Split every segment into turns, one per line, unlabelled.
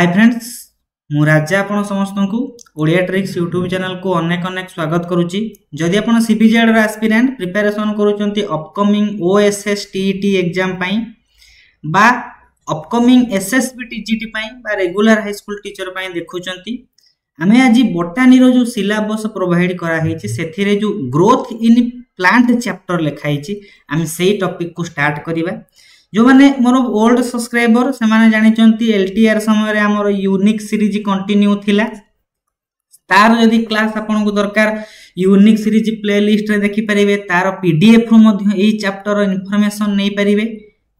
Hi friends मु राजा आपण समस्त को ओडिया ट्रिक्स यूट्यूब चैनल को अनेक अनेक स्वागत करुच्ची। जदि आपण सीपीजेड रा एस्पिरेंट प्रिपरेशन करूचंती अपकमिंग ओएसएस टीईटी एग्जाम पई बा अपकमिंग एसएसबी टीजीटी पई बा रेगुलर हाई स्कूल टीचर पई देखुचंती आमे आज बोटानी रो जो सिलेबस प्रोवाइड करा हेची सेथिरे जो ग्रोथ इन प्लांट चैप्टर लिखाइची आमे सेही टॉपिक को स्टार्ट करिबा। जो माने मोर ओल्ड सब्सक्राइबर से माने जानि चंती एलटीआर समय रे हमर यूनिक सीरीज कंटिन्यू थिला तार यदि क्लास आपन को दरकार यूनिक सीरीज प्लेलिस्ट रे देखि परिबे तार पीडीएफ रो मध्ये एई चैप्टर इन्फॉर्मेशन नै परिबे।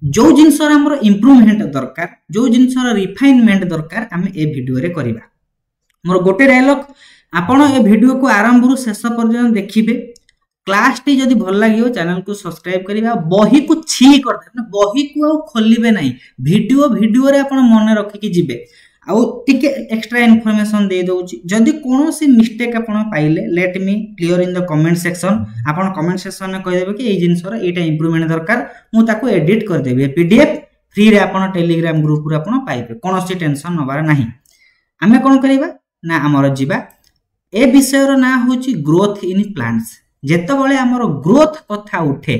जो जिंसर हमर इंप्रूवमेंट दरकार जो जिंसर रिफाइनमेंट दरकार हम ए वीडियो रे करिबा। मोर गोटे डायलॉग आपन ए वीडियो को आरंभ रु शेष पर्यंत देखिबे। क्लास टी जदि भल लागियो चैनल को सब्सक्राइब करिबा बही को छी कर दे बही को आ खोलिबे नाही वीडियो रे आपण मन रखि कि जिबे आ टिके एक्स्ट्रा इन्फॉर्मेशन दे दोची। जदि कोनोसी मिस्टेक आपण पाइले let me clear in the comment section आपण कमेंट सेक्शन में कह देबे कि ए जिंस रे एटा इंप्रूवमेंट दरकार मु ताको एडिट कर देबे पीडीएफ फ्री रे आपण टेलीग्राम ग्रुप रे आपण पाइबे कोनोसी टेंशन नबार नाही। हमें कोन करिबा ना हमर जिबा ए विषय रो ना होची ग्रोथ इन प्लांट्स। जेते बळे हमर ग्रोथ कथा उठे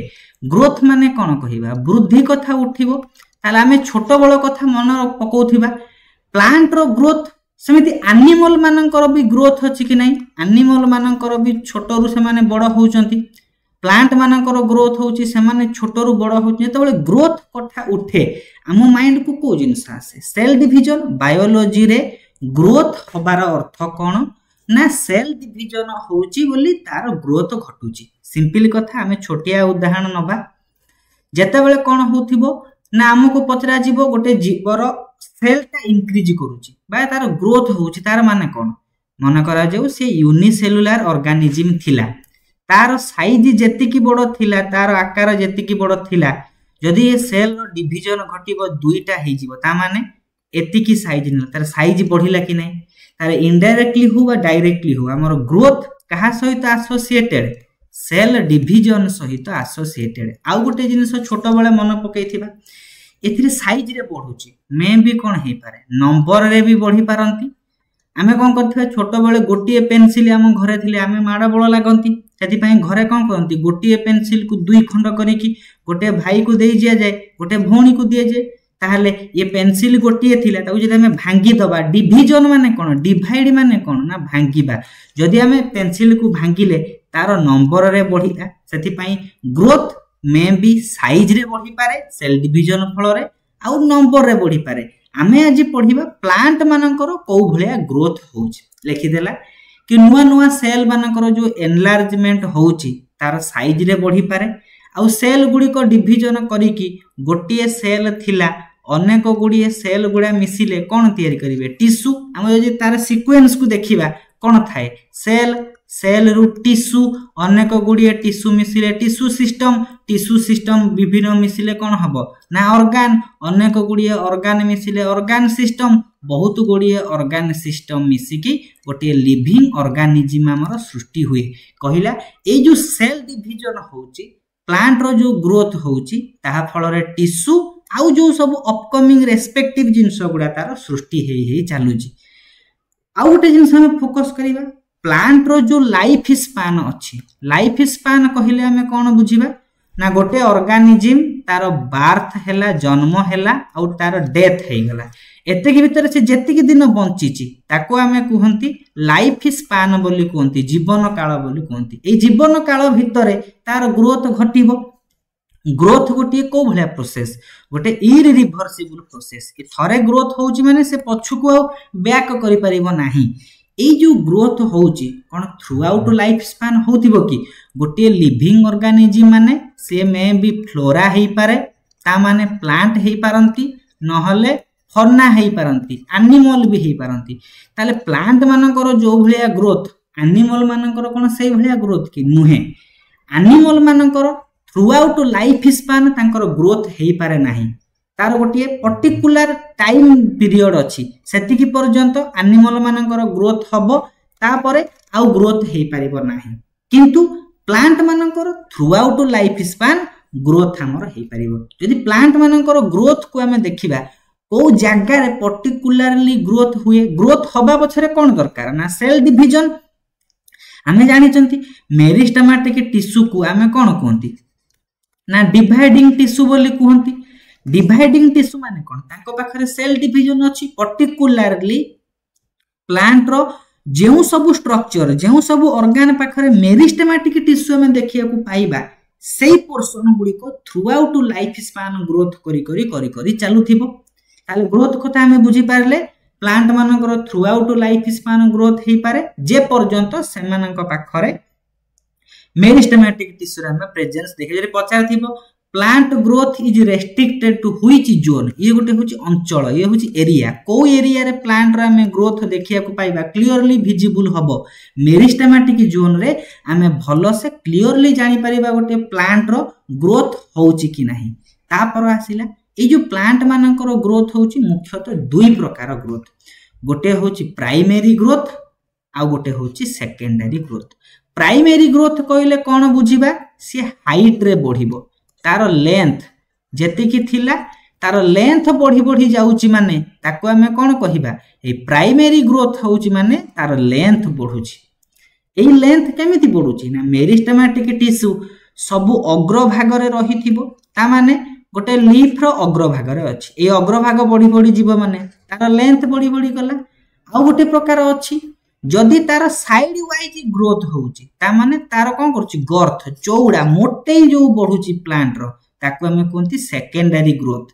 ग्रोथ माने कोन कहिबा वृद्धि कथा उठिबो ताले हमें छोट बळ कथा मन पकोथिबा प्लांट रो ग्रोथ समिति एनिमल मानकर भी ग्रोथ अछि कि नाही एनिमल मानकर भी छोट रु से माने बड़ होउचंती प्लांट मानकर ग्रोथ होउची से माने छोट रु बड़ होउची। जेते बळे ग्रोथ कथा उठे हम माइंड को को जिंस आसे सेल डिवीजन बायोलॉजी रे ग्रोथ होबार अर्थ कोन ना सेल डिवीजन होउची बोली तार ग्रोथ घटुची। सिंपल कथा हमें छोटिया उदाहरण नबा जेते बेले कोन होथिबो ना हमको पचरा जीवो गोटे जीवर सेलटा इंक्रीज करूची बा तार ग्रोथ होउची तार माने कोन मन करा जाऊ से यूनिसेलुलर ऑर्गेनिज्म थिला तार साइज जेति की बड़ थिला तार आकार जेति की बड़ थिला जदि ए सेल रो डिवीजन घटिबो दुईटा हे जीवो ता माने एति की साइज न तार साइज बढ़िला कि नै तारे इनडायरेक्टली हो बा डायरेक्टली हो हमर ग्रोथ कहा सहित एसोसिएटेड सेल डिवीजन सहित एसोसिएटेड। आउ गोटे जिनिस छोट बळे मन पकैथिबा एथिरे साइज रे बढ़ुची मे भी कोन हे पारे नंबर रे भी बढ़ी पारंती। आमे कोन करथिबा छोट बळे गोटिए पेंसिल हम घरे थिले आमे माडा बळ लागंती सेति पई घरे कोन करंती गोटिए पेंसिल को दुई खंड करिकि गोटे भाई को देई जिया जाय गोटे भौणी को दिया जाय ताहले ये पेंसिल गोटिए थिला ताऊ जदि हमें भांगी दबा डिवीजन माने कोन डिवाइड माने कोन ना भांगीबा जदि हमें पेंसिल को भांगीले तार नंबर रे बढ़िला सेति पई ग्रोथ मे बी साइज रे बढ़ी पारे सेल डिवीजन फल रे आउ नंबर रे बढ़ी पारे। आमे आज पढिबा प्लांट मानकर को भलिया ग्रोथ होउची लिखि देला कि नुवा नुवा सेल मानकर जो एनलार्जमेंट होउची तार साइज रे बढ़ी पारे आउ सेल गुडी को डिवीजन करिकि गोटिए सेल थिला अनेक गुड़िए सेल गुड़ा मिसिले कौन तैयारी करिवे टिश्यू। हम यदि तार सीक्वेंस को देखिबा कौन थाए सेल सेल रु टिश्यू अनेक गुड़िए टिश्यू मिसिले टिश्यू सिस्टम विभिन्न मिसिले कौन हबो ना ऑर्गन अनेक गुड़िए ऑर्गन मिसिले ऑर्गन सिस्टम बहुत गुड़िए ऑर्गन सिस्टम मिसिकी गोटे लिविंग ऑर्गेनिज्म हमर सृष्टि हुए कहिला ए जो सेल डिवीजन होउची प्लांट रो जो ग्रोथ होउची ताहा फल रे टिश्यू आउ जो सब अपकमिंग रेस्पेक्टिव जिंस गुडा तार सृष्टि हेई चालुची। आउ गोटे जिंस हम फोकस करिबा प्लांट रो जो लाइफ स्पान अछि लाइफ स्पान कहिले हमें कोन बुझिबा ना गोटे ऑर्गेनिज्म तार बार्थ हैला जन्म हैला आउ तार डेथ हे गला एते के भीतर से जेति के दिन बंचीची ताको हमें कहंती लाइफ स्पान बोली कहंती जीवन काल बोली कहंती। ए जीवन काल भीतर तार ग्रोथ घटिबो ग्रोथ गोटे को भलिया प्रोसेस गोटे इरिवर्सिबल प्रोसेस ए थरे ग्रोथ होउची माने से पछु को बैक करि परिबो नाही। ए जो ग्रोथ होउची कोन थ्रू आउट लाइफ स्पान होतिबो कि गोटे लिविंग ऑर्गेनिज्म माने से मे भी फ्लोरा हेई पारे ता माने प्लांट हेई पारंती नहले फॉर्ना हेई पारंती एनिमल भी हेई पारंती। ताले प्लांट मानकर जो भलिया ग्रोथ एनिमल मानकर कोन सेई भलिया ग्रोथ कि नुहे एनिमल मानकर थ्रू आउट लाइफ स्पान तांकर ग्रोथ हेई पारे नाही तार गोटे पर्टिकुलर टाइम पीरियड अछि सेतिकी पर्यंत एनिमल मानकर ग्रोथ हबो तापरे आउ ग्रोथ हेई पारिबो नाही किंतु प्लांट मानकर throughout life span growth हमर हेई पारिबो। यदि प्लांट मानकर ग्रोथ को हमें देखिबा को जगार पर्टिकुलारली ग्रोथ हुए ग्रोथ हवा पछरे कौन दरकार ना सेल डिविजन आमे जानिचंती मेरिस्टेमेटिक टिश्यू को आमे कौन कहंती ना डिवाइडिंग टिश्यू बोली कहंती डिवाइडिंग टिश्यू माने कौन ताको पाखरे सेल डिविजन अछि पर्टिकुलारली प्लांट रो जेउ सब स्ट्रक्चर जेउ सब ऑर्गन पाखरे मेरिस्टेमेटिक टिश्यू में देखिया को पाइबा सेही पोर्शन गुडी को throughout life span growth करी चालुथिबो ताले ग्रोथ कथा हमें बुझी पारले प्लांट मानकर throughout life span growth हेई पारे जे पर्यंत सेमानक पाखरे मेरिस्टेमेटिक टिश्यू रे प्रेजेंस देखि जे पचार थिबो plant growth is restricted to which zone ये गोटे होची अंचल ये होची एरिया को एरिया रे प्लांट रे हमें ग्रोथ देखिया को पाइबा क्लियरली विजिबल हबो मेरिस्टेमेटिक जोन रे हमें भलो से क्लियरली जानि परिबा गोटे प्लांट रो ग्रोथ होची कि नाही तापर आसिला ए जो प्लांट मानकर ग्रोथ होची मुख्यतः दुई प्रकार ग्रोथ गोटे होची प्राइमरी ग्रोथ आ गोटे होची सेकेंडरी ग्रोथ प्राइमरी ग्रोथ कहले कोन बुझिबा से हाइट रे बढ़िबो तार लेंथ जेति की थिला तार लेंथ बढ़ी बढ़ी जाउची माने ताको हमें कोन कहिबा ए प्राइमरी ग्रोथ होउची माने तार लेंथ बढ़ुची ए लेंथ केमिति बढ़ुची ना मेरिस्टेमेटिक टिश्यू सब अग्र भाग रे रहिथिबो ता माने गोटे लीफ रो अग्र भाग रे अछि ए अग्र भाग बढ़ी बढ़ी जीव माने तार लेंथ बढ़ी बढ़ी गला आ गोटे प्रकार अछि जदि तार साइड वाइज ग्रोथ होउची ता माने तार कोन करची गर्थ चौड़ा मोटे जो बढ़ुची प्लांट रो ताको हमें कोनती सेकेंडरी ग्रोथ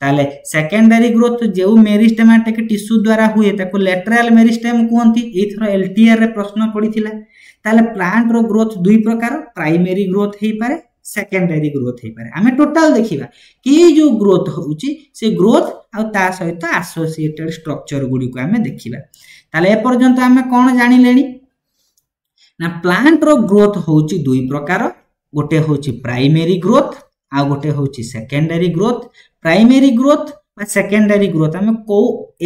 ताले सेकेंडरी ग्रोथ जो मेरिस्टेमेटिक टिश्यू द्वारा हुए ताको लेटरल मेरिस्टेम कोनती एथरो एलटीआर रे प्रश्न पड़ीथिला ताले प्लांट रो ग्रोथ दुई प्रकार प्राइमरी ग्रोथ हेई पारे सेकेंडरी ग्रोथ हेई पारे हमें टोटल देखिबा कि जो ग्रोथ होउची से ग्रोथ आ ता सहित एसोसिएटेड स्ट्रक्चर गुडी को हमें देखिबा ताले ए पर्यंत हमें कोन जानि लेनी ना प्लांट रो ग्रोथ होउची दुई प्रकार गोटे होउची प्राइमरी ग्रोथ आ गोटे होउची सेकेंडरी ग्रोथ प्राइमरी ग्रोथ बा सेकेंडरी ग्रोथ हमें को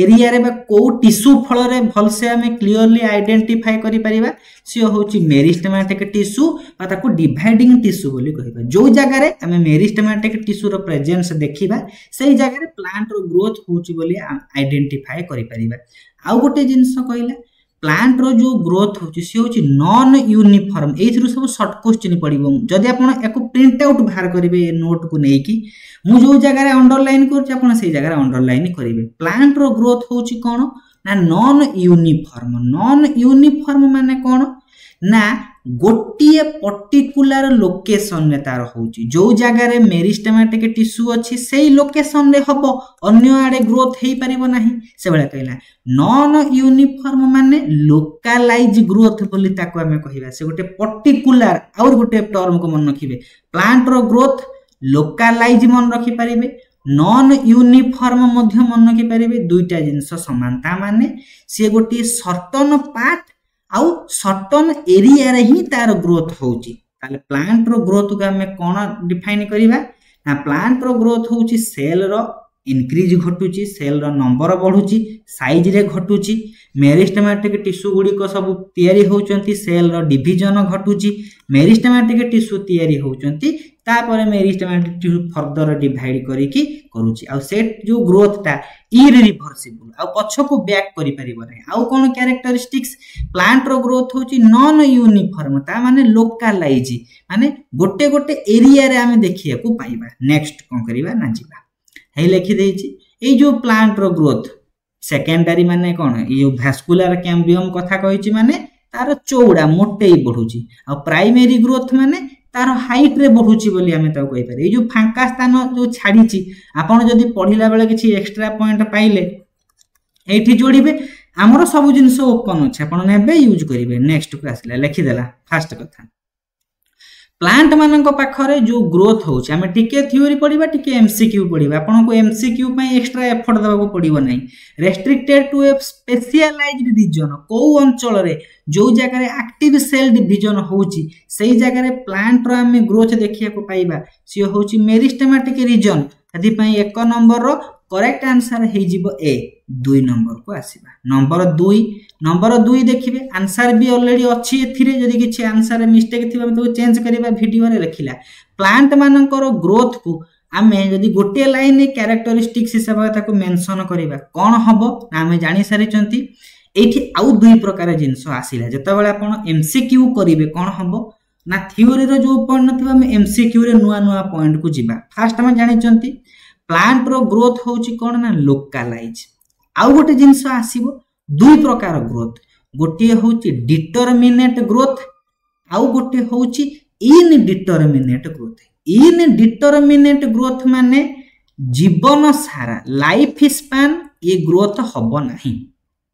एरिया रे बा को टिश्यू फल रे भल से हमें क्लियरली आइडेंटिफाई करि परिबा से होउची मेरिस्टेमेटिक टिश्यू बा ताको डिवाइडिंग टिश्यू बोली कहिबा जो जगह रे हमें मेरिस्टेमेटिक टिश्यू रो प्रेजेंस देखिबा सेही जगह रे प्लांट रो ग्रोथ होउची बोली आइडेंटिफाई करि परिबा आ गोटे जिंस कहला प्लांट रो जो ग्रोथ होची से होची नॉन यूनिफॉर्म एथरु सब शॉर्ट क्वेश्चन पडिबो जदि आपण एको प्रिंट आउट बाहर करिवे ए नोट को नै कि मु जो जगह रे अंडरलाइन करछि आपण सेही जगह रे अंडरलाइन करिवे प्लांट रो ग्रोथ होची कोन ना नॉन यूनिफॉर्म माने कोन ना गोटिए पर्टिकुलर लोकेशन ने तार होची जो जगह रे मेरिस्टेमेटिक टिश्यू अछि सेही लोकेशन रे हबो अन्य आडे ग्रोथ हेई परिबो नाही से बेला कहला नॉन यूनिफॉर्म माने लोकलाइज ग्रोथ बोली ताको हमें कहिबा से गोटे पर्टिकुलर और गोटे टर्म को मन रखिबे प्लांट रो ग्रोथ लोकलाइज मन रखि परिबे नॉन यूनिफॉर्म मध्य मन रखि परिबे दुईटा जिंस समानता माने से गोटे सर्टन पार्ट आउ सर्टन एरिया रे ही तार ग्रोथ होउची ताले प्लांट रो ग्रोथ को हमें कोन डिफाइन करिबा ना प्लांट रो ग्रोथ होउची सेल रो इंक्रीज घटुची सेल रो नंबर बढ़ुची साइज रे घटुची मेरिस्टेमेटिक टिश्यू गुडी को सब तयारी होउचंती सेल रो डिवीजन घटुची मेरिस्टेमेटिक टिश्यू तयारी होउचंती तापर मेरिस्टेमेटिक टिश्यू फर्दर डिवाइड करिकी करूची आ सेट जो ग्रोथ ता इरिवर्सिबल आ पछ को बैक करि परिबो नै आ कोन कैरेक्टरिस्टिक्स प्लांट रो ग्रोथ होची नॉन यूनिफॉर्म ता माने लोकलाइज माने गोटे गोटे एरिया रे हमें देखिया को पाइबा नेक्स्ट कोन करिबा ना जिबा हे लिखि देछि ए जो प्लांट रो ग्रोथ सेकेंडरी माने कोन ए जो भास्कुलर कैम्बियम कथा कहिछि माने तार चौड़ा मोटे बढ़ुची आ प्राइमरी ग्रोथ माने तार हाइट रे बढ़ुची बोली हमें तो कहि पारे ए जो फांका स्थान जो छाडीची आपण जदी पढिला बेले किछि एक्स्ट्रा पॉइंट पाइले एठी जोड़िबे हमरो सब जिंस ओपन अछि आपण नेबे यूज करिवे नेक्स्ट को आसला लिखि देला फर्स्ट कथा प्लांट मानक पाखरे जो ग्रोथ होउछ हमें टिके थ्योरी पढिबा टिके एमसीक्यू पढिबा आपण को एमसीक्यू पय एक्स्ट्रा एफर्ट दबाको पडिबो नै restricted to a specialized region को अंचल रे जो जगह रे एक्टिव सेल डिवीजन होउची सेही जगह रे प्लांट रो हमें ग्रोथ देखिया को पाइबा से होउची मेरिस्टेमेटिक रीजन यदि पय एक नंबर रो करेक्ट आंसर हे जिवो ए 2 नंबर को आसीबा नंबर 2 देखिबे आंसर भी ऑलरेडी अछि एथिरे जदी किछि आंसर मिस्टेक थिबा तो चेंज करबा वीडियो रे लिखिला प्लांट मानकर ग्रोथ को आमे जदि गोटे लाइन क्यारेक्टरिस्टिक्स हिसाब से ताको मेंशन करिबा कोन हबो ना आमे जानि सारिचंती एठी आउ दुई प्रकार जिंस आसिला जेतेबेले आपण एमसीक्यू करिवे कोन हबो ना थ्योरी रो जो पॉइंट नथिबा हम एमसीक्यू रे नुआ नुआ पॉइंट को जिबा फास्ट हम जानिचंती प्लांट रो ग्रोथ होची कोन ना लोकलाइज आउ गोटे जिंस आसीबो दुई प्रकार ग्रोथ गोटे होची डिटरमिनेट ग्रोथ आउ गोटे होची इनडिटरमिनेट ग्रोथ इनडिटरमिनेट ग्रोथ माने जीवन सारा लाइफ स्पैन ये ग्रोथ हबो नाही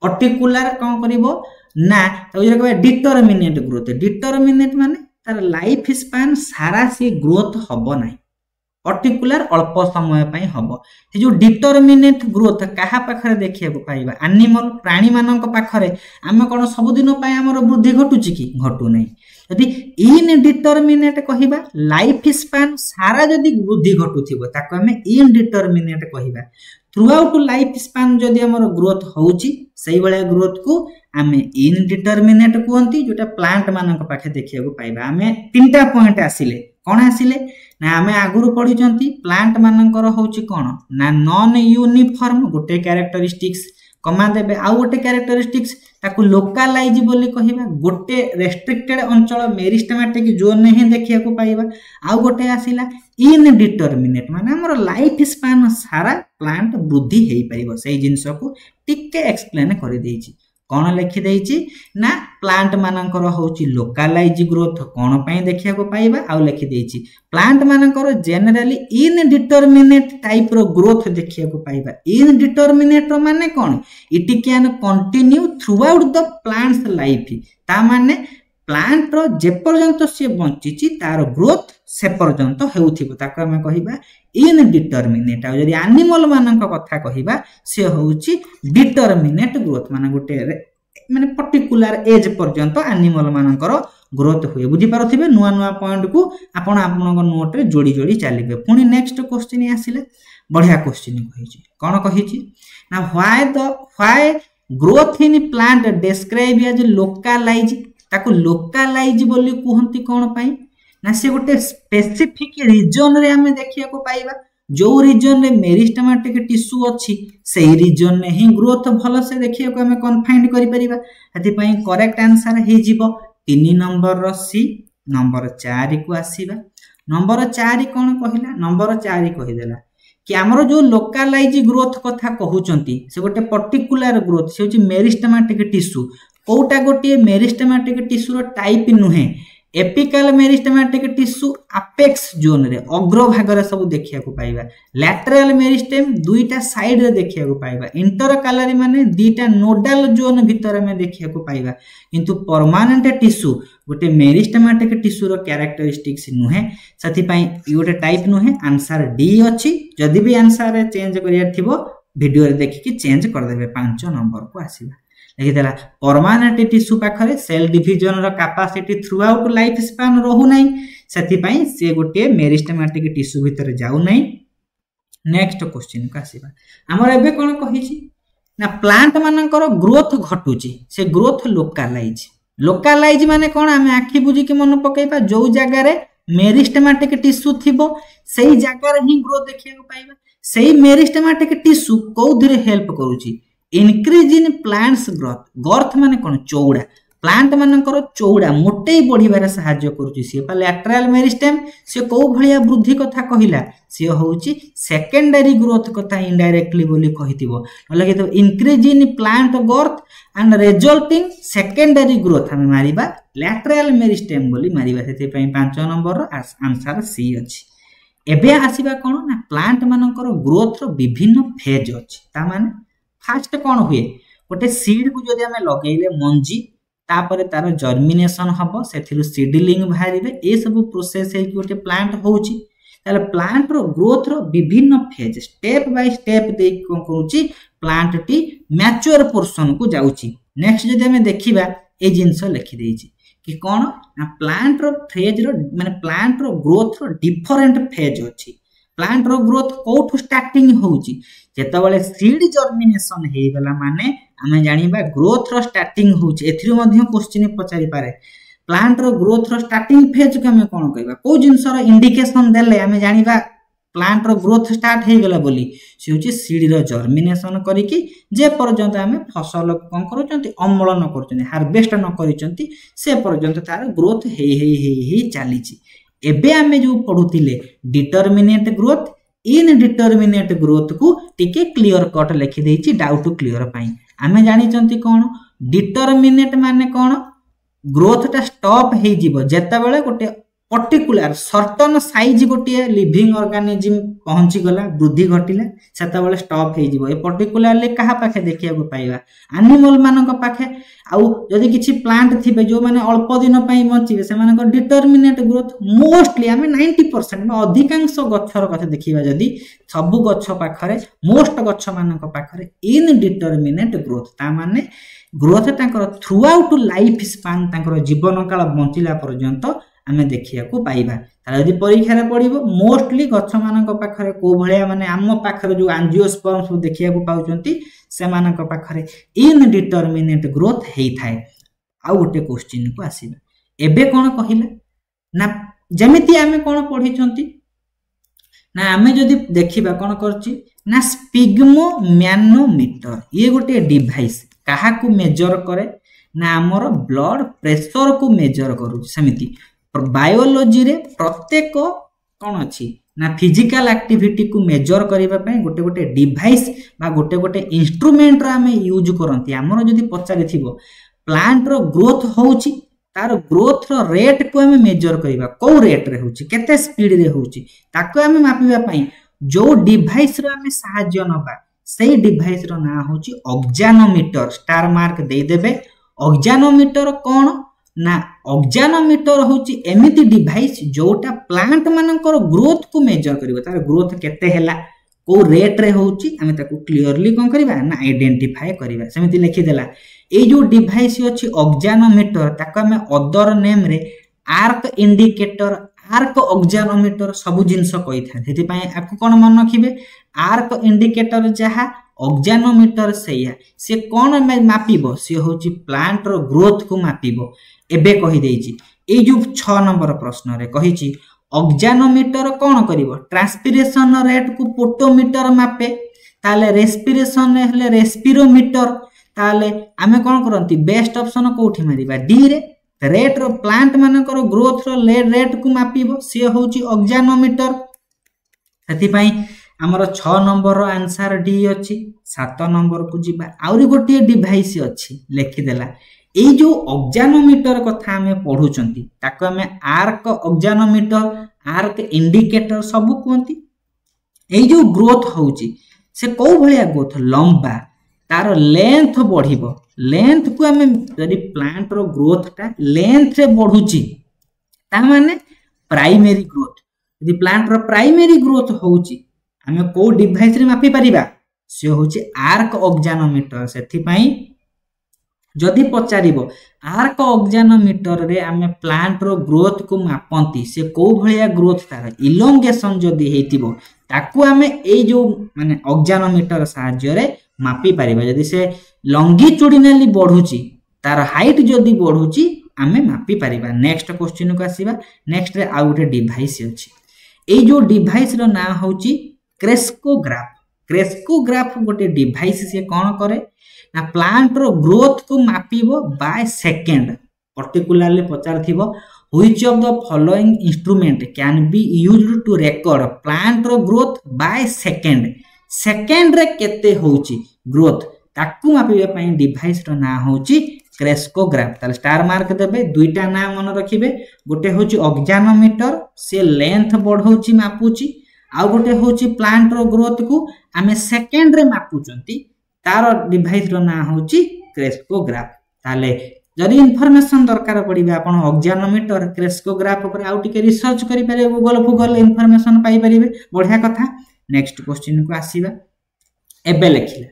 पर्टिकुलर कोन करिवो ना तो जे कहबा डिटरमिनेट ग्रोथ डिटरमिनेट माने तार लाइफ स्पैन सारा से ग्रोथ हबो नाही पर्टिकुलर अल्प समय पई हबो ए जो डिटरमिनेट ग्रोथ काहा पाखरे देखिया को पाइबा एनिमल प्राणी मानक पाखरे हम कोन सब दिन पई हमर वृद्धि घटुची की घटु नाही यदि इनडिटरमिनेट कहिबा लाइफ स्पैन सारा जदि वृद्धि घटुथिबो ताको हम इनडिटरमिनेट कहिबा थ्रू आउट लाइफ स्पैन जदि हमर ग्रोथ होउची सही बेले ग्रोथ को आमे इनडिटरमिनेट कहंती जोटा प्लांट मानक पाखे देखिया को पाइबा आमे तीनटा पॉइंट आसिले कोन आसिले ना आमे आगुरु पढिचंती प्लांट मानकर होउची कोन ना नॉन यूनिफॉर्म गोटे कैरेक्टरिस्टिक्स कमा देबे आ गोटे कैरेक्टरिस्टिक्स ताकू लोकलाइज बोली कहिबा गोटे रेस्ट्रिक्टेड अंचल मेरिस्टेमेटिक जोन ने ही देखिया को पाइबा आ गोटे आसिला इनडिटरमिनेट माने हमर लाइफ स्पैन सारा प्लांट वृद्धि हेई परिबो सेही जिंस को टिके एक्सप्लेन करि देइची कोन लिखि देइची ना प्लांट मानकर होउची लोकलाइज ग्रोथ कोन पई देखिया को पाइबा आ लिखि देइची प्लांट मानकर जनरली इनडिटरमिनेट टाइप रो ग्रोथ देखिया को पाइबा इनडिटरमिनेट माने कोन it can continue throughout the plant's life ता माने प्लांट रो जे पर्यंत से बंचिची तार ग्रोथ से पर्यंत हेउथिबो ताको हम कहिबा इनडिटरमिनेट आ जदि एनिमल मानक कथा कहिबा से होउची डिटरमिनेट ग्रोथ माने गोटे माने पर्टिकुलर एज पर्यंत एनिमल मानकर ग्रोथ हुए बुझी पारथिबे नुआ नुआ पॉइंट को आपण आपनक नोट रे जोड़ी जोड़ी चलिबे पुनी नेक्स्ट क्वेश्चन आसिले बढ़िया क्वेश्चन कहिची कोन कहिची ना why growth in plant describe as localize ताको लोकलाइज बोली कहंती कोन पई ना से गोटे स्पेसिफिक रीजन रे हमें देखिया को पाइबा जो रीजन रे मेरिस्टेमेटिक टिश्यू अछि सेही रीजन ने ही ग्रोथ भलो से देखिया को हमें कन्फाइंड करि परिबा एति पई करेक्ट आंसर हे जिवो 3 नंबर रो सी नंबर 4 को आसीबा नंबर 4 कोन कहिला नंबर 4 कहि देला कि हमरो जो लोकलाइज ग्रोथ कथा कहउचंती से गोटे पर्टिकुलर ग्रोथ से होची मेरिस्टेमेटिक टिश्यू कोटा गोटे मेरिस्टेमेटिक टिश्यू रो टाइप नुहे apical meristematic tissue apex zone रे अग्र भाग रे सब देखिया को पाइबा लैटरल मेरिस्टेम दुईटा साइड रे देखिया को पाइबा इंटरकलरी माने दुईटा नोडल जोन भीतर में देखिया को पाइबा किंतु परमानेंट टिश्यू गोटे मेरिस्टेमेटिक टिश्यू रो कैरेक्टरिस्टिक्स नुहे सथि पई गोटे टाइप नुहे आंसर डी अछि जदि भी आंसर चेंज करिया थिबो वीडियो रे देखि कि चेंज कर देबे 5 नंबर को आसीबा देखि देला परमानेंट टिश्यू पाखरे सेल डिवीजन रो capacity throughout life span रहू नै सथि पई से गोटे मेरिस्टेमेटिक टिश्यू भीतर जाऊ नै नेक्स्ट क्वेश्चन को आसीबा हमर एबे कोन कहिछि ना प्लांट मानकर ग्रोथ घटुची से ग्रोथ लोकलाइज माने कोन हमें आखि बुझी के मन पकेबा जो जगह रे मेरिस्टेमेटिक टिश्यू थिबो सेही जगह रे ही ग्रोथ देखिया को पाइबा सेही मेरिस्टेमेटिक टिश्यू कोउधरे हेल्प करूची इंक्रीज इन प्लांट्स ग्रोथ माने कोन चौड़ा प्लांट मानकर चौड़ा मोटे बढ़िबार सहाय्य करूची से लैटरल मेरिस्टेम से को भलिया वृद्धि कथा कहिला से होउची सेकेंडरी ग्रोथ कथा इनडायरेक्टली बोली कहितिबो लगे तो increase in plant growth and resulting secondary growth हम मारिबा लैटरल मेरिस्टेम बोली मारिबा सेते पई 5 नंबर रो आंसर सी अछि एबे आसीबा कोन ना प्लांट मानकर ग्रोथ रो विभिन्न फेज अछि ता माने फास्ट कोन हुए गोटे सीड को जदि हमें लगेले मंजी तापर तार जर्मिनेशन हबो सेथिरु सीडलिंग बाहरिबे ए सब प्रोसेस है कि गोटे प्लांट होउची ताले प्लांट रो ग्रोथ रो विभिन्न फेज स्टेप बाय स्टेप दे कोन करूची प्लांट टी मैच्योर पोर्शन को जाउची नेक्स्ट जदि हमें देखिबा ए जिंस लिखि देइची कि कोन ना प्लांट रो फेज रो माने प्लांट रो ग्रोथ रो डिफरेंट फेज अछि प्लांट रो ग्रोथ कोठु स्टार्टिंग होउची जेतबेले सीड जर्मिनेशन हे गला माने हमें जानिबा ग्रोथ रो स्टार्टिंग होउची एथिरो मध्ये क्वेश्चन पचारि पारे प्लांट रो ग्रोथ रो स्टार्टिंग फेज के हमें कोन कहबा को जिंस रो इंडिकेशन देले हमें जानिबा प्लांट रो ग्रोथ स्टार्ट हो गला बोली से होची सीड रो जर्मिनेशन करिकी जे पर्यंत आमे फसल कोन करूचंती अमल न करूचंती हार्वेस्ट न करूचंती से पर्यंत तार ग्रोथ हे चली एबे आमे जो पढुतिले डिटरमिनेट ग्रोथ इनडिटरमिनेट ग्रोथ को टिके क्लियर कट लिखि देछि डाउट क्लियर पाई आमे जानि चंती कोन डिटरमिनेट माने कोन ग्रोथ टा स्टॉप हे जीवो जेता बेले गोटे पर्टिकुलर सर्टन साइज गोटे लिविंग ऑर्गेनिज्म पहुंची गला वृद्धि घटिला सेता बेले स्टॉप हे जीवो ए पर्टिकुलरली कहा पाखे देखिया को पाइबा एनिमल मानक पाखे आउ जदि किछि प्लांट थिबे जो माने अल्प दिन पई बंचिबे से मानक डिटरमिनेट ग्रोथ मोस्टली आमे 90% अधिकांश गछर कथा देखिबा जदि सब गछ पाखरे मोस्ट गछ मानक पाखरे इनडिटरमिनेट ग्रोथ ता माने ग्रोथ तांकर थ्रू आउट लाइफ स्पान तांकर जीवन काल बंचिला पर्यंत आमे देखिया को पाइबा ताले यदि परीक्षा रे पड़िबो मोस्टली गछ मानक पाखरे को भलिया माने आम पाखरे जो एंजियोस्पर्म्स देखिया को पाउचंती से मानक पाखरे इनडिटरमिनेट ग्रोथ हेई थाए आ गोटे क्वेश्चन को आसीबा एबे कोन कहिला ना जेमिति आमे कोन पढिचंती ना आमे जदि देखिबा कोन करची ना स्पिग्मोमैनोमीटर ये गोटे डिवाइस काहा को मेजर करे ना हमर ब्लड प्रेशर को मेजर करू समिति बायोलॉजी रे प्रत्येक कोन अछि ना फिजिकल एक्टिविटी को मेजर करिबा पय गोटे गोटे डिवाइस बा गोटे गोटे इंस्ट्रूमेंट रा हमें यूज करंती हमर जदि पचारि थिबो प्लांट रो ग्रोथ होउची तार ग्रोथ रो रेट को हमें मेजर करिबा को रेट रे होउची केते स्पीड रे होउची ताको हमें मापिबा पय जो डिवाइस रो हमें सहाय्य नबा सेही डिवाइस रो ना होउची ऑक्सानोमीटर स्टार मार्क दे देबे ऑक्सानोमीटर कोन ना ऑक्सानोमीटर होची एमिति डिवाइस जोटा प्लांट मानकर ग्रोथ को मेजर करिवो तार ग्रोथ केते हैला को रेट रे होची हमें ताको क्लियरली कोन करिबा ना आइडेंटिफाई करिबा समिति लिखि देला ए जो डिवाइस अछि ऑक्सानोमीटर ताको हमें अदर नेम रे आर्क इंडिकेटर आर्क ऑक्सानोमीटर सब जिंस कहि था सेति पय आकु कोन मन रखिबे आर्क इंडिकेटर जहा ऑक्सानोमीटर सेया से कोन मापिबो से होची प्लांट रो ग्रोथ को मापिबो एबे कहि देछि ए जो 6 नंबर प्रश्न रे कहिछि ऑक्सानोमीटर कोन करिवो ट्रांसपिरेशन रेट को पोटोमीटर मापे ताले रेस्पिरेशन हेले रेस्पिरोमीटर ताले आमे कोन करंती बेस्ट ऑप्शन कोठी मारिबा डी रे रेट रो प्लांट मानकर ग्रोथ रो रेट को मापिबो से होची ऑक्सानोमीटर सेति पई हमर 6 नंबर रो आंसर डी अछि 7 नंबर को जिबा आउरी गोटे डिवाइस अछि लिखि देला ए जो ऑक्सानोमीटर कथा हमें पढुचंती ताको हमें आर्क ऑक्सानोमीटर आर्क इंडिकेटर सब कोंती ए जो ग्रोथ होउची से को भलिया ग्रोथ लंबा तार लेंथ बढ़िबो लेंथ को हमें यदि प्लांट रो ग्रोथ ता लेंथ रे बढ़ुची ता माने प्राइमरी ग्रोथ यदि प्लांट रो प्राइमरी ग्रोथ होउची हमें को डिवाइस रे मापी परिबा से होउची आर्क ऑक्सानोमीटर सेथि पई जदि पचारिबो आर्क ऑक्सानोमीटर रे हमें प्लांट रो ग्रोथ को मापंती से को भलिया ग्रोथ तार इलोंगेशन जदि हेतिबो ताकू हमें ए जो माने ऑक्सानोमीटर सहाय्य रे मापी परिबा जदि से लॉन्गिट्यूडिनली बढ़ुची तार हाइट जदि बढ़ुची हमें मापी परिबा नेक्स्ट क्वेश्चन को आसीबा नेक्स्ट रे आ गोटे डिवाइस अछि ए जो डिवाइस रो ना होची क्रेस्कोग्राफ गोटे डिवाइस से कोन करे ना प्लांट रो ग्रोथ को मापिबो बाय सेकंड पर्टिकुलरली पचार थिबो which of the following instrument can be used to record plant रो ग्रोथ बाय सेकंड रे केते होउची ग्रोथ ताकू मापिबे पई डिवाइस रो ना होउची क्रेस्कोग्राफ ताले स्टार मार्क देबे दुईटा ना मन रखिबे गोटे होउची ऑक्सानोमीटर से लेंथ बढ़ौची मापुची आ गोटे होउची प्लांट रो ग्रोथ को हमें सेकंड रे मापुचंती तार डिवाइस रो ना होउची क्रेस्कोग्राफ ताले जदि इन्फॉर्मेशन दरकार पड़िबे आपण ऑक्सानोमीटर क्रेस्कोग्राफ ऊपर आउ टिके रिसर्च करि पारे गूगल इन्फॉर्मेशन पाई परिबे बढ़िया कथा नेक्स्ट क्वेश्चन को आसीबा एबे लेखिला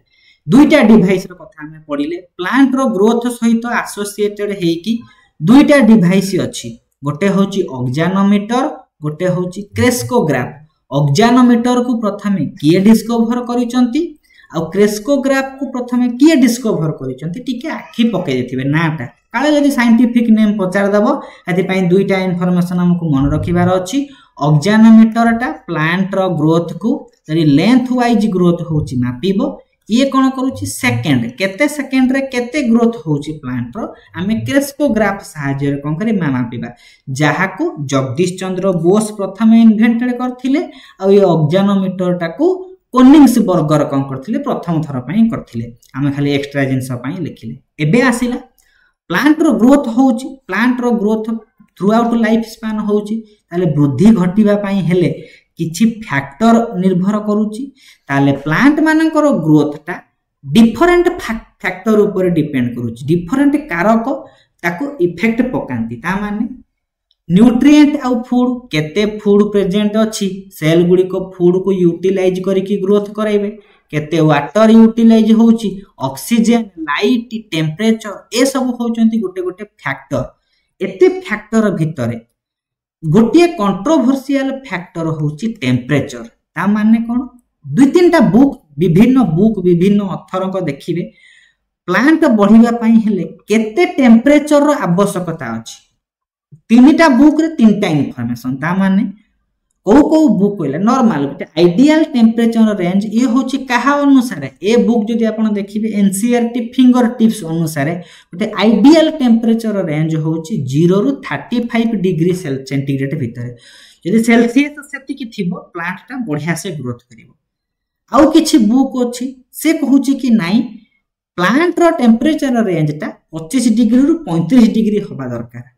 दुईटा डिवाइस रो कथा हमें पढिले प्लांट रो ग्रोथ सहित एसोसिएटेड हेकी दुईटा डिवाइस अछि गोटे होची ऑक्सानोमीटर गोटे होची क्रेस्कोग्राफ ऑक्सानोमीटर को प्रथमे किए डिस्कवर करिसंती आ क्रेस्कोग्राफ को प्रथमे किए डिस्कवर करिसंती टिके आखि पके देथिबे नाटा काले जदि साइंटिफिक नेम पचार दबो एति पई दुईटा इन्फॉर्मेशन हमकु मन रखिबार अछि ऑक्सानोमीटर टा प्लांट रो ग्रोथ को जरी लेंथ वाइज ग्रोथ होची मापिबो ये कौन करूची सेकेंड केते सेकेंड रे केते ग्रोथ होची प्लांट रो आमे क्रेस्पोग्राफ सहायता रे कोन करी मापिबा जहा को जगदीश चंद्र बोस प्रथम इन्वेंटेड करथिले आ ये ऑक्सानोमीटर टा को कोनिंग्स बर्गर कोन करथिले प्रथम थर पई करथिले आमे खाली एक्स्ट्रा जिंस पई लिखिले एबे आसीला प्लांट रो ग्रोथ होची प्लांट रो growth throughout life span होची ताले वृद्धि घटिबा पई हेले किछि फैक्टर निर्भर करूची ताले प्लांट मानकर ग्रोथ टा डिफरेंट फैक्टर ऊपर डिपेंड करूची डिफरेंट कारक ताको इफेक्ट पकांती ता माने न्यूट्रिएंट आउ फूड केते फूड प्रेजेंट अछि सेल गुडी को फूड को यूटिलाइज करिकि ग्रोथ कराइबे केते वाटर यूटिलाइज होची ऑक्सीजन लाइट टेम्परेचर ए सब होचंती गोटे गोटे फैक्टर एते फैक्टर भितरे गोटे कंट्रोवर्शियल फैक्टर होची टेम्परेचर ता माने कोन दुई तीनटा बुक विभिन्न अथर को देखिबे प्लांट बढ़िबा पई हेले केते टेम्परेचर रो आवश्यकता अछि तीनटा बुक रे तीनटा इन्फॉर्मेशन ता माने को बुक कहले नॉर्मल गोटे आइडियल टेम्परेचर रेंज ये होची कहा अनुसार ए बुक जदि आपण देखिबे एनसीईआरटी फिंगर टिप्स अनुसार गोटे आइडियल टेम्परेचर रेंज होची 0 रु 35 डिग्री सेंटीग्रेड भितर जदि सेल्सियस सेति की थिबो प्लांट ता बढ़िया से ग्रोथ करिवो आउ किछि बुक अछि से कहूची कि नाही प्लांट रो टेम्परेचर रेंज ता 25 डिग्री रु 35 डिग्री होबा दरकार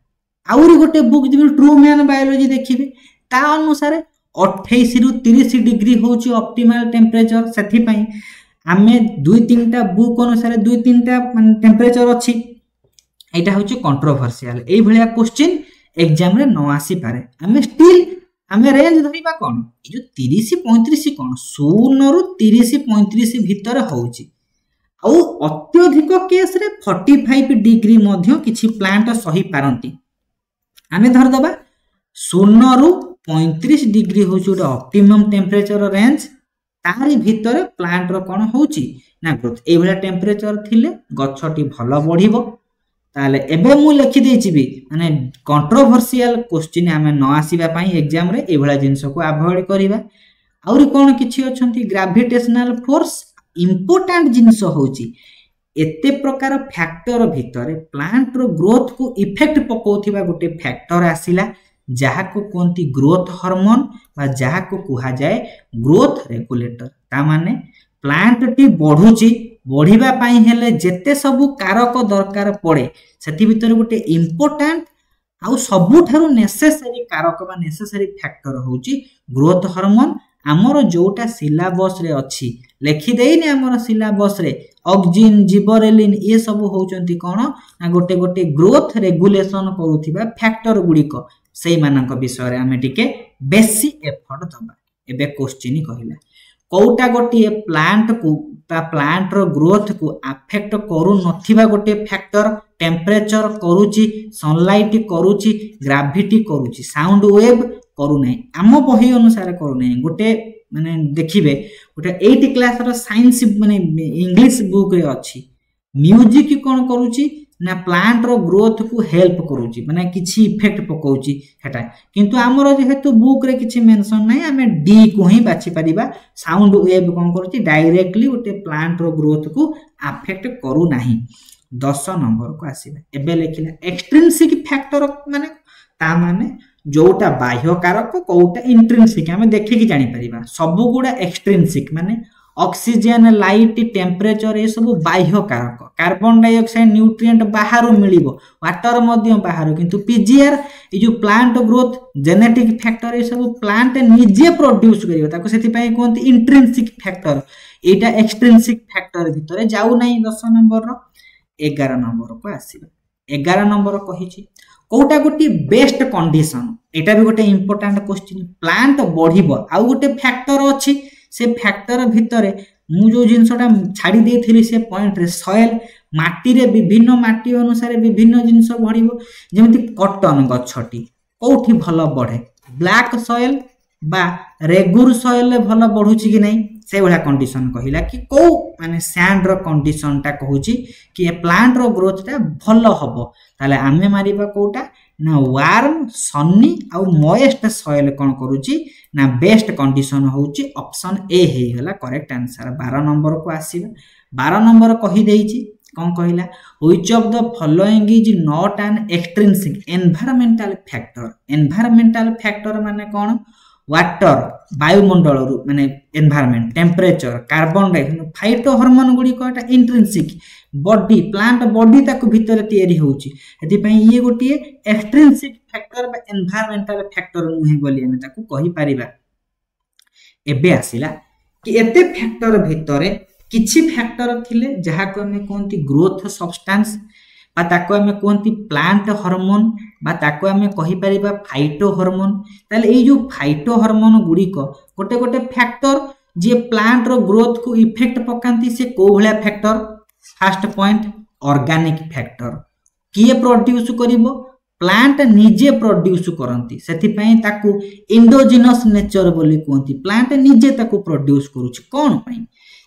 आउरी गोटे बुक जदि ट्रू मैन बायोलॉजी देखिबे ता अनुसार 28 रु 30 डिग्री होची ऑप्टिमल टेम्परेचर सेथि पई आमे दुई तीनटा बुक अनुसार दुई तीनटा टेम्परेचर अछि एटा होची कंट्रोवर्शियल एई भलिया क्वेश्चन एग्जाम रे न आसी पारे आमे स्टिल आमे रेंज धरिबा कोन ए जो 30 35 कोन 0 रु 30 35 भितर होची आ अत्यधिक केस रे 45 डिग्री मध्य किछि प्लांट सही पारंती आमे धर दबा 0 रु 35 डिग्री होची ओटा ऑप्टिमम टेम्परेचर रेंज तारी भितर प्लांट रो कोन होची ना ग्रोथ ए भला टेम्परेचर थिले गछटी भलो बढ़िबो ताले एबे मु लिखि देछि बी माने कंट्रोवर्शियल क्वेश्चन आमे न आसीबा पई एग्जाम रे ए भला जिंस को अवॉइड करिबा और कोन किछि अछंती ग्रेविटेशनल फोर्स इंपोर्टेंट जिंस होची एते प्रकार फैक्टर भितर प्लांट रो ग्रोथ को इफेक्ट पकोथिबा गोटे फैक्टर आसीला जहा को कोंती ग्रोथ हार्मोन बा जहा को कुहा जाय ग्रोथ रेगुलेटर ता माने प्लांट टी बढ़ुची बढ़िबा पई हेले जेते सब कारक दरकार पड़े सेति भितर गोटे इंपोर्टेंट आउ सबुठारु नेसेसरी कारक बा नेसेसरी फैक्टर होची ग्रोथ हार्मोन हमर जोटा सिलेबस रे अछि लिखि देइने हमर सिलेबस रे ऑक्सिन जिबरेलिन ये सब होचंती कोन ना गोटे गोटे ग्रोथ रेगुलेशन करूथिबा फैक्टर गुडी को सेई मानक विषय रे हमें टिके बेसी एफर्ट दबा एबे क्वेश्चन कहिला कोटा गोटे प्लांट को ता प्लांट रो ग्रोथ को अफेक्ट करू नथिबा गोटे फैक्टर टेम्परेचर करूची सनलाइट करूची ग्रेविटी करूची साउंड वेव करू नै आम बही अनुसार करू नै गोटे माने देखिबे गोटे 8 क्लास रो साइंस माने इंग्लिश बुक रे अछि म्यूजिक कोन करूची ना प्लांट रो ग्रोथ को हेल्प करूची माने किछि इफेक्ट पकोची हेटा किंतु हमरो जेहेतु बुक रे किछि मेंशन नै हमें डी को ही बाछि परिबा साउंड वेव कोन करूची डायरेक्टली गोटे प्लांट रो ग्रोथ को अफेक्ट करू नाही 10 नंबर को आसीबा एबे लेखिला एक्सट्रिंसिक फैक्टर माने ता माने जोटा बाह्य कारक कोटा इंट्रिंसिक हमें देखि कि जानि परिबा सब गुडा एक्सट्रिंसिक माने ऑक्सीजन लाइट टेम्परेचर ये सब बाह्य कारक कार्बन डाइऑक्साइड न्यूट्रिएंट बाहर मिलिबो वाटर मध्य बाहर किंतु पीजीआर ए जो प्लांट ग्रोथ जेनेटिक फैक्टर ये सब प्लांट निजे प्रोड्यूस करियो ताको सेति पई कोंती इंट्रिंसिक फैक्टर एटा एक्सट्रिंसिक फैक्टर भितरे जाउ नै 10 नंबर रो 11 नंबर को आसीबा 11 नंबर कहिछि कोटा गोटी बेस्ट कंडीशन एटा भी गोटे इंपोर्टेंट क्वेश्चन प्लांट बढ़िबो आ गोटे फैक्टर अछि से फैक्टर भितरे मु जो जिंसटा छाडी देथिली से पॉइंट रे सॉइल माटी रे विभिन्न माटी अनुसार विभिन्न जिंस बढ़िबो जेमिति कॉटन गछटी कोठी भलो बढ़े ब्लैक सॉइल बा रेगुर सॉइल रे भलो बढ़ुची कि नै से बडा कंडीशन कहिला कि को माने सैंड रो कंडीशन ता कहूची कि ए प्लांट रो ग्रोथ ता भलो हबो ताले आमे मारिबा कोटा ना वार्म सन्नी आ मॉइस्ट सॉइल कौन करूची ना बेस्ट कंडीशन होची ऑप्शन ए हे गला करेक्ट आंसर 12 नंबर को आसीबा 12 नंबर कहि देइची कौन कहिला which of the following is not an extrinsic environmental factor माने कौन वाटर वायुमंडल माने environment temperature carbon dioxide phyto hormone गुडी कोटा इंट्रिंसिक बॉडी प्लांट बॉडी ताको भीतर तयारी होची एति पई ये गोटी एक्सट्रिंसिक फैक्टर बा एनवायरमेंटल फैक्टर नुहे बोली हम ताको कहि परिबा एबे आसिला कि एते फैक्टर भीतर किछि फैक्टर थिले जहा को हम कोनती ग्रोथ सब्सटेंस बा ताको हम कोनती प्लांट हार्मोन बा ताको हम कहि परिबा फाइटो हार्मोन ताले ए जो फाइटो हार्मोन गुडी को गोटे गोटे फैक्टर जे प्लांट रो ग्रोथ को इफेक्ट पकांती से को भलिया factor first point organic factor किए प्रोड्यूस करिवो प्लांट निजे प्रोड्यूस करंती सेति पई ताकू एंडोजिनस नेचर बोली कोंती प्लांट निजे ताकू प्रोड्यूस करूची कोन पई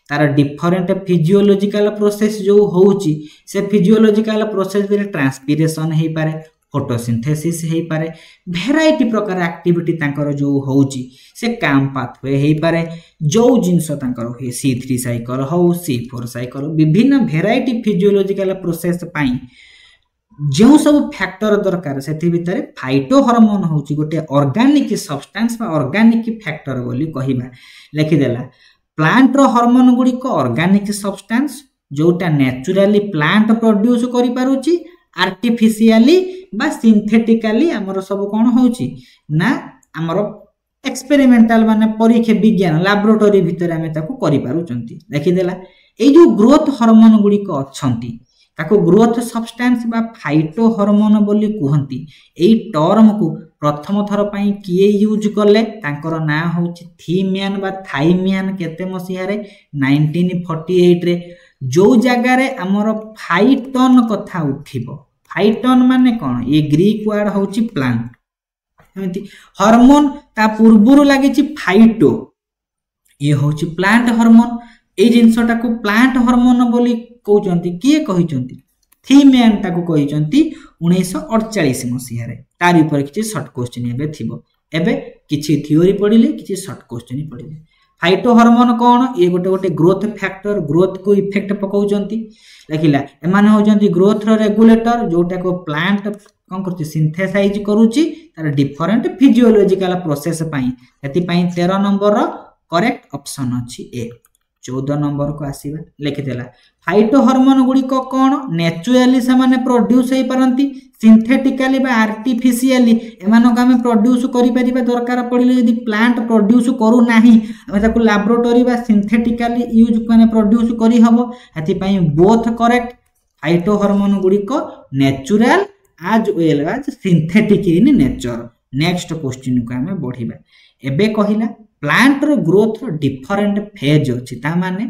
तार डिफरेंट फिजियोलॉजिकल प्रोसेस जो होउची से फिजियोलॉजिकल प्रोसेस रे ट्रांसपिरेशन हे पारे फोटोसिंथेसिस हे पारे वैरायटी प्रकार एक्टिविटी तांकर जो होउची से काम पाथवे हे पारे जो जिंस तांकर हे C3 साइकिल हो C4 साइकिल विभिन्न वैरायटी फिजियोलॉजिकल प्रोसेस पाई जो सब फैक्टर दरकार सेति भितरे फाइटो हार्मोन होउची गोटे ऑर्गेनिक सब्सटेंस बा ऑर्गेनिक फैक्टर बोली कहिबा लिखि देला प्लांट रो हार्मोन गुडी को ऑर्गेनिक सब्सटेंस जोटा नेचुरली प्लांट प्रोड्यूस करि पारुची आर्टिफिशियली बा सिंथेटिकली हमर सब कोन होउची ना हमर एक्सपेरिमेंटल माने परीक्षा विज्ञान लैबोरेटरी भीतर हमें ताको करि पारुचंती देखि देला ए जो ग्रोथ हार्मोन गुडी को अछंती ताको ग्रोथ सब्सटेंस बा फाइटो हार्मोन बोली कहंती एई टर्म को प्रथम थर पई किए यूज करले तांकर ना होची थीमियन बा थाइमियन केते मसिया रे 1948 रे जो जगह रे हमर फाइटन कथा उठिबो फाइटन माने कोन ये ग्रीक वर्ड होची प्लांट एमति हार्मोन ता पूर्वरु लागिची फाइटो ये होची प्लांट हार्मोन ए जिंसटा को प्लांट हार्मोन बोली कहउचंती किए कहिचंती थीमियन ताको कहिचंती 1948 मसिया रे तारि ऊपर किछि शॉर्ट क्वेश्चन एबे थिबो एबे किछि थ्योरी पढिले किछि शॉर्ट क्वेश्चन पढिले फाइटो हार्मोन कोन ये गोटे गोटे ग्रोथ फैक्टर ग्रोथ को इफेक्ट पकाउचंती देखिला एमाने होचंती ग्रोथ रो रेगुलेटर जोटा को प्लांट कोन करछि सिंथेसाइज करूची तार डिफरेंट फिजियोलॉजिकल प्रोसेस पई एति पई 13 नंबर रो करेक्ट ऑप्शन अछि ए 14 नंबर को आसीबा लिखि देला फाइटो हार्मोन गुडी को कोन नेचुरली से माने प्रोड्यूस हे परंती सिंथेटिकली बा आर्टिफिशियली एमानो का हम प्रोड्यूस करि परिबा दरकार पडिले यदि प्लांट प्रोड्यूस करू नाही हम ताको लैबोरेटरी बा सिंथेटिकली यूज माने प्रोड्यूस करि हबो एति पई बोथ करेक्ट फाइटो हार्मोन गुडी को natural as well as synthetic in nature next question को हम बढ़िबा एबे कहिला प्लांट रो ग्रोथ रो डिफरेंट फेज अछि ता माने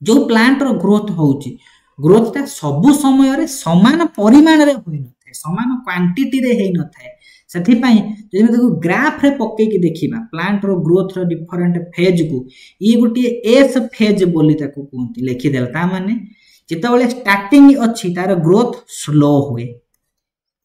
जो प्लांट रो ग्रोथ होउची ग्रोथ ता सब समय रे समान परिमाण रे होई नथाय समान क्वांटिटी रे हेई नथाय सेथि पई जेमे देखो ग्राफ रे पक्के की देखिबा प्लांट रो ग्रोथ रो डिफरेंट फेज को ई गुटी एस फेज बोली ताको कोंती लिखि देला ता माने जेतबेले स्टार्टिंग अछि तार ग्रोथ स्लो हुए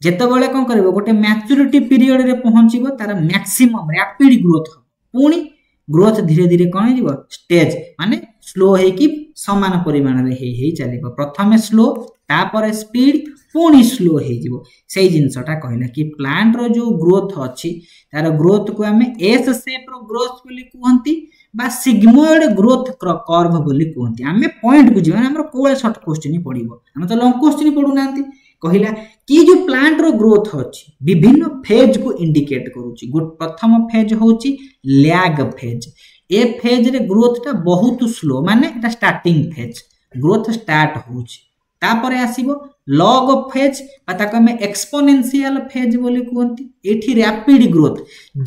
जेतबेले कोन करबो गोटे मैच्योरिटी पीरियड रे पहुंचीबो तार मैक्सिमम रैपिड ग्रोथ पुणी ग्रोथ धीरे धीरे कौन हो स्टेज माने स्लो है कि समान परिमाण रे हे चलिबो प्रथमे स्लो तापर स्पीड पुणी स्लो हे जिवो सेही जिंसटा कहला कि प्लांट रो जो ग्रोथ अछि तार ग्रोथ को हमें एस शेप रो ग्रोथ बोली कहंती बा सिग्मोइड ग्रोथ कर्व बोली कहंती हमें पॉइंट बुझिबा हमर कोळे शॉर्ट क्वेश्चन पडिबो हम तो लॉन्ग क्वेश्चन पडु नांती कहिला कि जो प्लांट रो ग्रोथ अछि विभिन्न फेज को इंडिकेट करूची प्रथम फेज होची लैग फेज ए फेज रे ग्रोथ ता बहुत स्लो माने एटा स्टार्टिंग फेज ग्रोथ स्टार्ट होची तापरे आसीबो लॉग फेज ताको हम एक्सपोनेंशियल फेज बोली कहंती एठी रैपिड ग्रोथ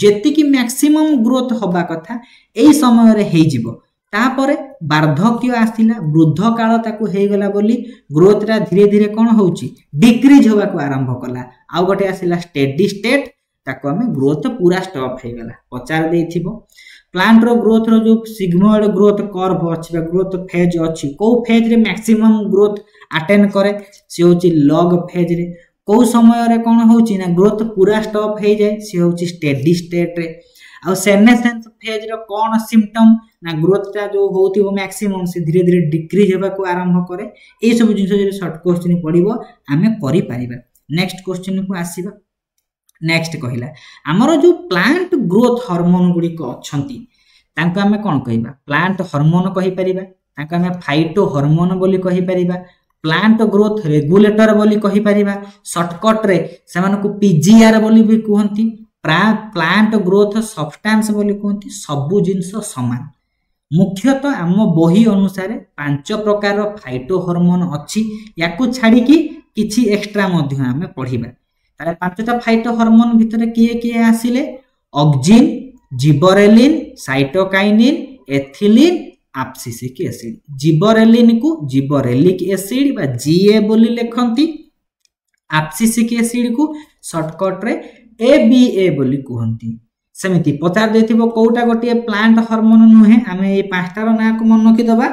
जेति कि मैक्सिमम ग्रोथ होबा कथा एई समय रे हेई जिवो तापरे वार्धक्य आसिला वृद्ध काल ताको हे गला बोली ग्रोथ रा धीरे धीरे कोन होउची डिक्रीज होबा को आरंभ कला आ गोटे आसिला स्टेडी स्टेट ताको हमें ग्रोथ पूरा स्टॉप हे गला पचार देथिबो प्लांट रो ग्रोथ रो जो सिग्मोइड ग्रोथ कर्व अछि ग्रोथ फेज अछि को फेज रे मैक्सिमम ग्रोथ अटेन करे से होची लॉग फेज रे को समय रे कौन होची ना ग्रोथ पूरा स्टॉप हो जाए सी होची स्टेडी स्टेट रे आ सेनेसेंस फेज रो कौन सिम्पटम ना ग्रोथ टा जो होतिबो मैक्सिमम से धीरे धीरे डिक्रीज हेबा को आरंभ करे ए सब जिंस जे शॉर्ट क्वेश्चन पडिबो आमे करि परिबा नेक्स्ट क्वेश्चन को आसीबा नेक्स्ट कहिला हमरो जो प्लांट ग्रोथ हार्मोन गुडी को अछंती तांको आमे कोन कहिबा प्लांट हार्मोन कहि परिबा तांको आमे फाइटो हार्मोन बोली कहि परिबा प्लांट ग्रोथ रेगुलेटर बोली कहि परिबा शॉर्टकट रे समान को पीजीआर बोली भी कहंती प्लांट ग्रोथ सब्सटेंस बोली कहंती सबु जिंस समान मुख्यतः आम बही अनुसार 5 प्रकार फाइटो हार्मोन अछि याकू छाडी की किछि एक्स्ट्रा मध्य आमे पढिबा ताले 5टा फाइटो हार्मोन भितरे किए आसिले auxin gibberellin cytokinin ethylene abscisic acid gibberellin को जिबरेलिक एसिड बा जीए बोली लेखंती एब्सिसिक एसिड को शॉर्टकट रे एबीए बोली कहंती सेमिति पचार देथिबो कोउटा गोटे प्लांट हार्मोन नुहे आमे ए पांचटार ना को मन रखि दबा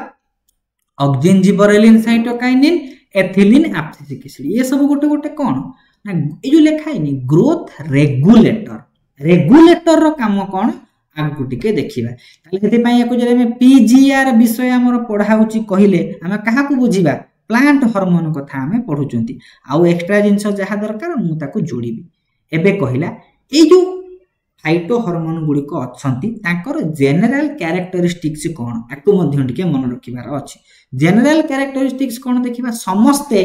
auxin gibberellin cytokinin ethylene abscisic acid ये सब गोटे गोटे कोन ना ए जो लेखाइनी ग्रोथ रेगुलेटर रो काम कोन आगु टिके देखिबा ताले हेते पई एको जरे में पीजीआर विषय हमर पढाउची कहिले हम काहा को बुझिबा प्लांट हार्मोन कथा हमें पढुचंती आउ एक्स्ट्रा जिंस जहा दरकार मु ताको जोड़ीबी एबे कहिला ए जो फाइटो हार्मोन गुडी को अछंती ताकर जनरल कैरेक्टरिस्टिक्स कोन आकु मध्य टिके मन रखिबार अछि जनरल कैरेक्टरिस्टिक्स कोन देखिबा समस्ते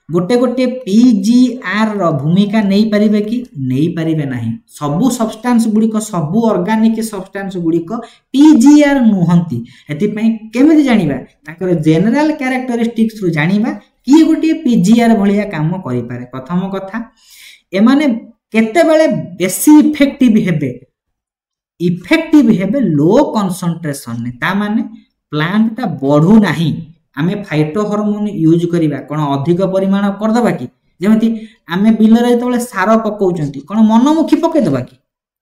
गोटे गोटे पीजीआर रो भूमिका नै परिबे कि नै परिबे नाही सबु सब्सटेंस गुडी को सबु ऑर्गेनिक सब्सटेंस गुडी को पीजीआर नुहंती एति पई केमिति जानिबा ताकर जनरल कैरेक्टरिस्टिक्स रु जानिबा कि गोटे पीजीआर भलिया काम करि पारे प्रथम कथा एमाने केते बेले बेसी इफेक्टिव हेबे लो कंसंट्रेशन ने ता माने प्लांट ता बढ़ू नाही आमे फाइटो हार्मोन यूज करिबा कोन अधिक परिमाण कर दबा कि जेमति आमे बिल रे तळे सारो पकाउचंती कोन मनमुखी पके दबा कि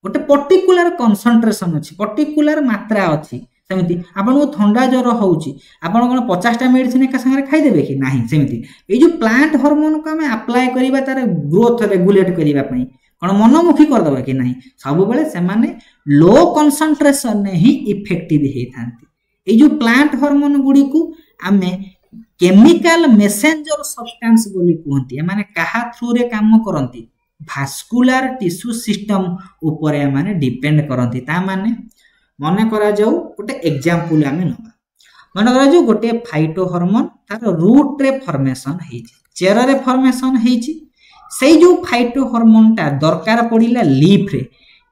गोटे पर्टिकुलर कंसंट्रेशन अछि पर्टिकुलर मात्रा अछि सेमति आपन को ठंडा ज्वर होउची आपन कोन 50 टा मेडिसिन का संगे खाइ देबे कि नाही सेमति ए जो प्लांट हार्मोन को आमे अप्लाई करिबा तार ग्रोथ रेगुलेट करिबा पई कोन मनमुखी कर दबा कि नाही सब बेले से माने लो कंसंट्रेशन ने ही इफेक्टिव हे थांती ए जो प्लांट हार्मोन गुडी को आमे केमिकल मेसेंजर सब्सटेंस बोली कहंती माने कहा थ्रू रे काम करंती भास्कुलर टिश्यू सिस्टम ऊपर माने डिपेंड करंती ता माने मने करा जाऊ गोटे एग्जांपल आमे नबा मने करा जाऊ गोटे फाइटो हार्मोन तार रूट रे फॉर्मेशन हेची चेर रे फॉर्मेशन हेची सेई जो फाइटो हार्मोन ता दरकार पडिला लीफ रे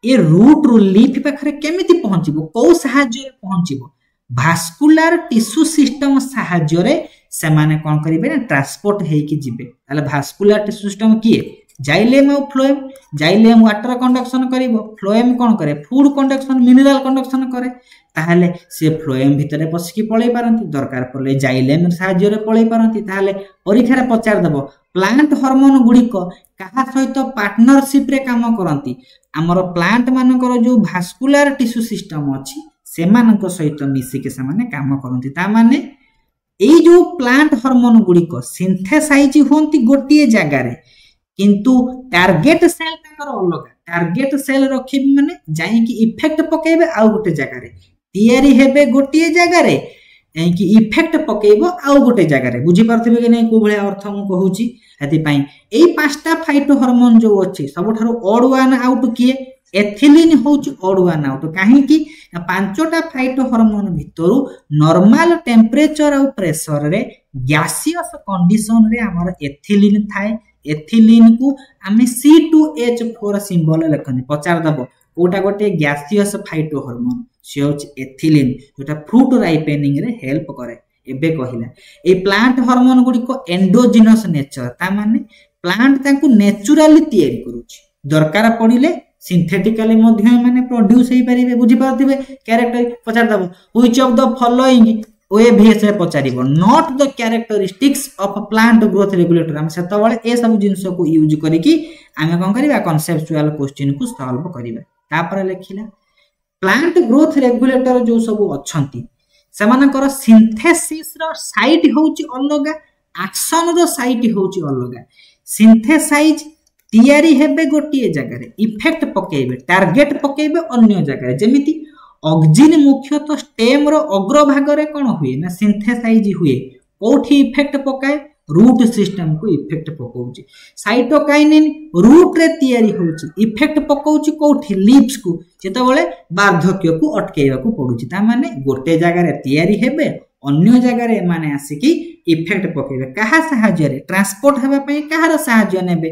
ए रूट रो लीफ पाखरे केमिति पहुंचीबो को सहाय्य रे पहुंचीबो भास्कुलर टिश्यू सिस्टम सहाय्य रे से माने कोन करिबे ना ट्रांसपोर्ट हेकी जिबे ताले भास्कुलर टिश्यू सिस्टम किए जाइलेम और फ्लोएम जाइलेम वाटर कंडक्शन करिवो फ्लोएम कोन करे फूड कंडक्शन मिनरल कंडक्शन करे ताहले से फ्लोएम भितरे पसिकी पळै पारंती दरकार पड़ले जाइलेम सहाय्य रे पळै पारंती ताहले परीक्षा रे पचार दबो प्लांट हार्मोन गुडी को काहा सहित पार्टनरशिप रे काम करंती हमर प्लांट मानकर जो भास्कुलर टिश्यू सिस्टम अछि सेमानक सहित मिसी के सामाने काम करंती ता माने एई जो प्लांट हार्मोन गुडी को सिंथेसाइज होंती गोटिए जगह रे किंतु टारगेट सेल ताकर अलग टारगेट सेल रखि माने जाई कि इफेक्ट पकेबे आ गोटे जगह रे तयारी हेबे गोटिए जगह रे कि इफेक्ट पकेबो आ गोटे जगह रे बुझी परथिबे कि नै को भले अर्थ मु कहूची एति पई एई पांचटा फाइटो हार्मोन जो अछि सबठारो ऑड वन आउट किए एथिलीन होची ऑड वन आउट काहे कि पांचटा फाइटो हार्मोन भितरु नॉर्मल टेंपरेचर और प्रेशर रे गैसियस कंडीशन रे हमर एथिलीन थाए एथिलीन को आमे C2H4 सिंबल लेखनी पचार दबो कोटा गोटे गैसियस फाइटो हार्मोन से होची एथिलीन जोटा फ्रूट राइपेनिंग रे हेल्प करे एबे कहिला ए प्लांट हार्मोन गुडी को एंडोजिनस नेचर ता माने प्लांट ताकू नेचुरली तयारी करूची दरकार पडिले सिंथेटिकली मध्य माने प्रोड्यूस हे परिबे बुझी पाथिबे कैरेक्टर पचार दबो which of the following OAVS रे पचारिबो not the characteristics of plant growth regulator हम सेत बळे ए सब जिंस को यूज करी कि आमे कोन करिबा कांसेप्चुअल क्वेश्चन को सॉल्व करिबा तापर लेखिला प्लांट ग्रोथ रेगुलेटर जो सब अछंती सेमानकर सिंथेसिस रो साइट होउची अलगा एक्शन रो साइट होउची अलगा सिंथेसाइज तैयारी हेबे गोटे जगह इफेक्ट पकेबे टार्गेट पकेबे अन्य जगह जेमिति ऑक्सिन मुख्यतः स्टेम रो अग्रभाग रे कोन हुए ना सिंथेसाइज हुए कोठी इफेक्ट पकाए रूट सिस्टम को इफेक्ट पकाउची साइटोकाइनिन रूट रे तैयारी होउची इफेक्ट पकाउची कोठी लीव्स को जेतबेले वार्धक्य को अटकेवा को पडुची ता माने गोटे जगह रे तैयारी हेबे अन्य जगह रे माने आसिकी इफेक्ट पकेबे कहा सहाय्य रे ट्रांसपोर्ट हेबा पई कहार सहाय्य नेबे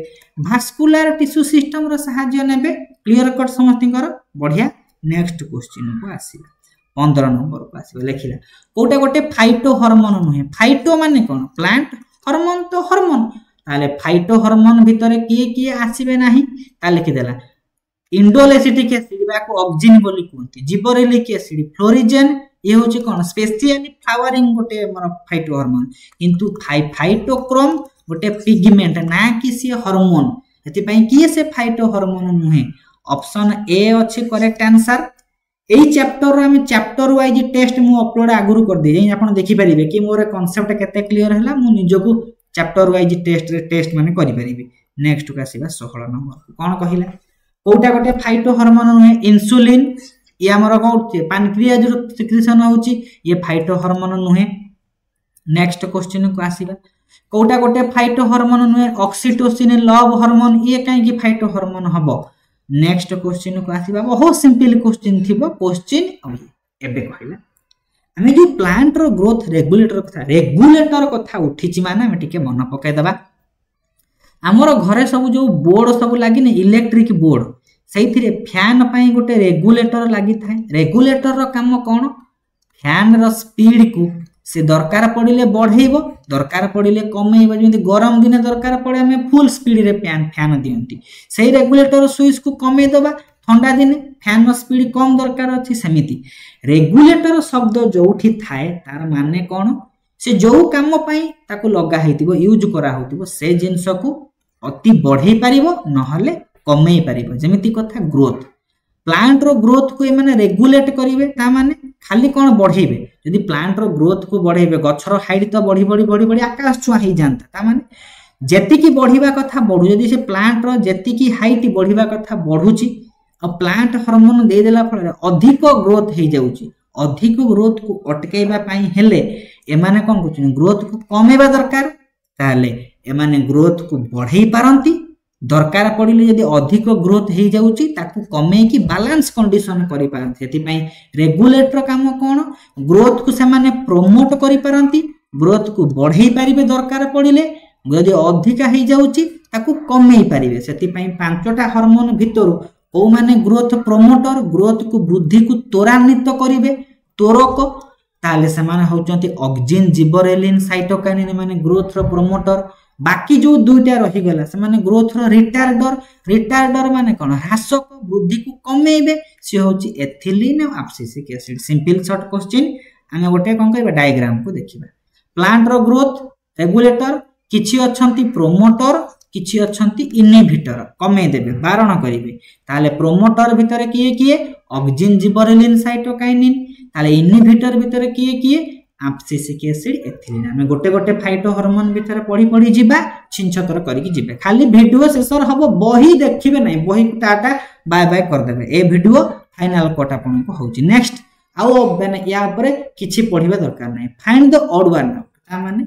भास्कुलर टिश्यू सिस्टम रो सहाय्य नेबे क्लियर कट समस्तिकर बढ़िया नेक्स्ट क्वेश्चन को आसीबा 15 नंबर को आसीबा लेखिला कोटा गोटे फाइटो हार्मोन नुहे फाइटो माने कोन प्लांट हार्मोन तो हार्मोन ताले फाइटो हार्मोन भितरे किए किए आसीबे नाही ता लिखि देला इंडोलेसिटिक एसिड बाको ऑक्सिन बोली कहते जिबरेलिक एसिड फ्लोरिजेन ये होचे कोन स्पेशली फ्लावरिंग गोटे हमर फाइटो हार्मोन किंतु फाइटोक्रोम गोटे पिगमेंट ना कि से हार्मोन एति पई कि से फाइटो हार्मोन नुहे ऑप्शन ए अछि करेक्ट आंसर एई चैप्टर रो हम चैप्टर वाइज टेस्ट मु अपलोड आगुरु कर दे आपण देखि परिबे कि मोर कांसेप्ट केते क्लियर हला मु निजको चैप्टर वाइज टेस्ट माने करि परिबे नेक्स्ट का आसीबा 16 नंबर कोन कहिला कोटा गोटे फाइटो हार्मोन नुहे इंसुलिन ये हमर कोन पैनक्रियाज रो सिक्रेशन होउची ये फाइटो हार्मोन नुहे नेक्स्ट क्वेश्चन को आसीबा कोटा गोटे फाइटो हार्मोन नुहे ऑक्सीटोसिन लव हार्मोन ये काहे कि फाइटो हार्मोन हबो नेक्स्ट क्वेश्चन को आसीबा बहुत सिंपल क्वेश्चन थिबो क्वेश्चन एबे कहिला हमें जो प्लांट रो ग्रोथ रेगुलेटर कथा उठिची माने हम टिके मन पकाय दबा हमर घरे सब जो बोर्ड सब लागि ने इलेक्ट्रिक बोर्ड सेइथिरे फैन पई गोटे रेगुलेटर लागि थाए रेगुलेटर रो काम कोन फैन रो स्पीड को से दरकार पड़िले बढ़ेइबो दरकार पड़िले कमेइबो जेंति गरम दिन दरकार पड़े हमें फुल स्पीड रे फैन दियंती सेही रेगुलेटर स्विच को कमे दबा ठंडा दिन फैन रो स्पीड कम दरकार अछि समिति रेगुलेटर शब्द जोठी थाए तार माने कोन से जो काम पई ताको लगा हेतिबो यूज करा होतिबो से जिंस को अति बढ़ेई परिबो नहले कमेई परिबो जेमिति कथा ग्रोथ प्लांट रो ग्रोथ को माने रेगुलेट करिवे ता माने खाली कोन बढ़ेइबे यदि प्लांट रो ग्रोथ को बढ़ेइबे गछरो हाइट तो बढ़ी बढ़ी बढ़ी बढ़ी आकाश छुआ ही जानता ता माने जेति की बढ़ीबा कथा बढ़ु यदि से प्लांट रो जेति की हाइट बढ़ीबा कथा बढ़ुची और प्लांट हार्मोन दे देला फल अधिक ग्रोथ हे जाउची अधिक ग्रोथ को अटकेबा पई हेले एमाने कोन कुछ ग्रोथ को कमेबा दरकार ताले एमाने ग्रोथ को बढ़ेई पारंती दरकार पड़िले यदि अधिक ग्रोथ हे जाउची ताकू कमे की बैलेंस कंडीशन करि पारंती एति पई रेगुलेटर काम कोन ग्रोथ को से माने प्रमोट करि पारंती ग्रोथ को बढ़ेई पारिबे दरकार पड़िले यदि अधिक हे जाउची ताकू कमेई पारिबे सेति पई पांचटा हार्मोन भितरु ओ माने ग्रोथ प्रमोटर ग्रोथ को वृद्धि को त्वरान्वित करिवे त्वरक ताले से माने होचंती ऑक्सिन जिबरेलिन साइटोकाइनिन माने ग्रोथ रो प्रमोटर बाकी जो दुईटा रही गला से माने ग्रोथ रो रिटार्डर माने कोन ह्रासक वृद्धि को कमेइबे से होची एथिलीन और abscisic acid simple short question हम गोटे कोन कहबा डायग्राम को देखिबा प्लांट रो ग्रोथ रेगुलेटर किछि अछंती प्रोमोटर किछि अछंती इनहिबिटर कमे देबे बारण करिवे ताले प्रोमोटर भितरे किए ऑक्सिन जिबरेलिन साइटोकाइनिन ताले इनहिबिटर भितरे किए एब्सिसिक एसिड एथिलीन हम गोटे गोटे फाइटो हार्मोन भितरे पढ़ी जिबा छिनछतर करिकि जिबे खाली वीडियो शेषर हबो बही देखिबे नै बही टाटा बाय बाय कर देबे ए वीडियो फाइनल कोट आपन को होची नेक्स्ट आउ माने या ऊपर किछि पढ़िबा दरकार नै फाइंड द ऑड वन ता माने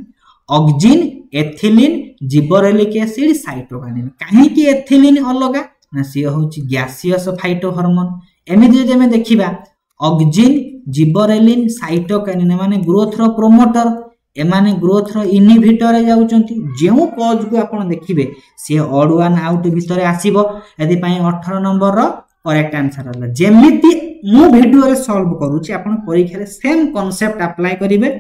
auxin ethylene gibberellic acid cytokinin काहे कि एथिलीन अलगा ना से होची गैसियस फाइटो हार्मोन एमिति जे में देखिबा ऑक्सिन जिबरेलिन साइटोकाइनिन माने ग्रोथ रो प्रोमोटर एमाने ग्रोथ रो इनहिबिटर रे जाउचंती जेउ कॉज को आपण देखिबे से ऑड वन आउट भीतर आसीबो यदि पई 18 नंबर रो करेक्ट आंसर हला जेमिति मु वीडियो रे सॉल्व करूची आपण परीक्षा रे सेम कांसेप्ट अप्लाई करिवे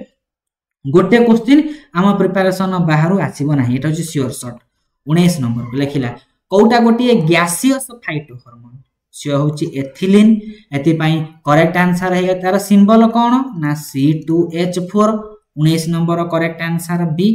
गोटे क्वेश्चन आम प्रिपरेशन बाहर आसीबो नाही एटा होची श्योर शॉट 19 नंबर को लेखिला कोटा गोटी गैसियस फाइटो हार्मोन से होची एथिलीन एति पई करेक्ट आंसर है तार सिंबल कोन ना C2H4 19 number correct answer B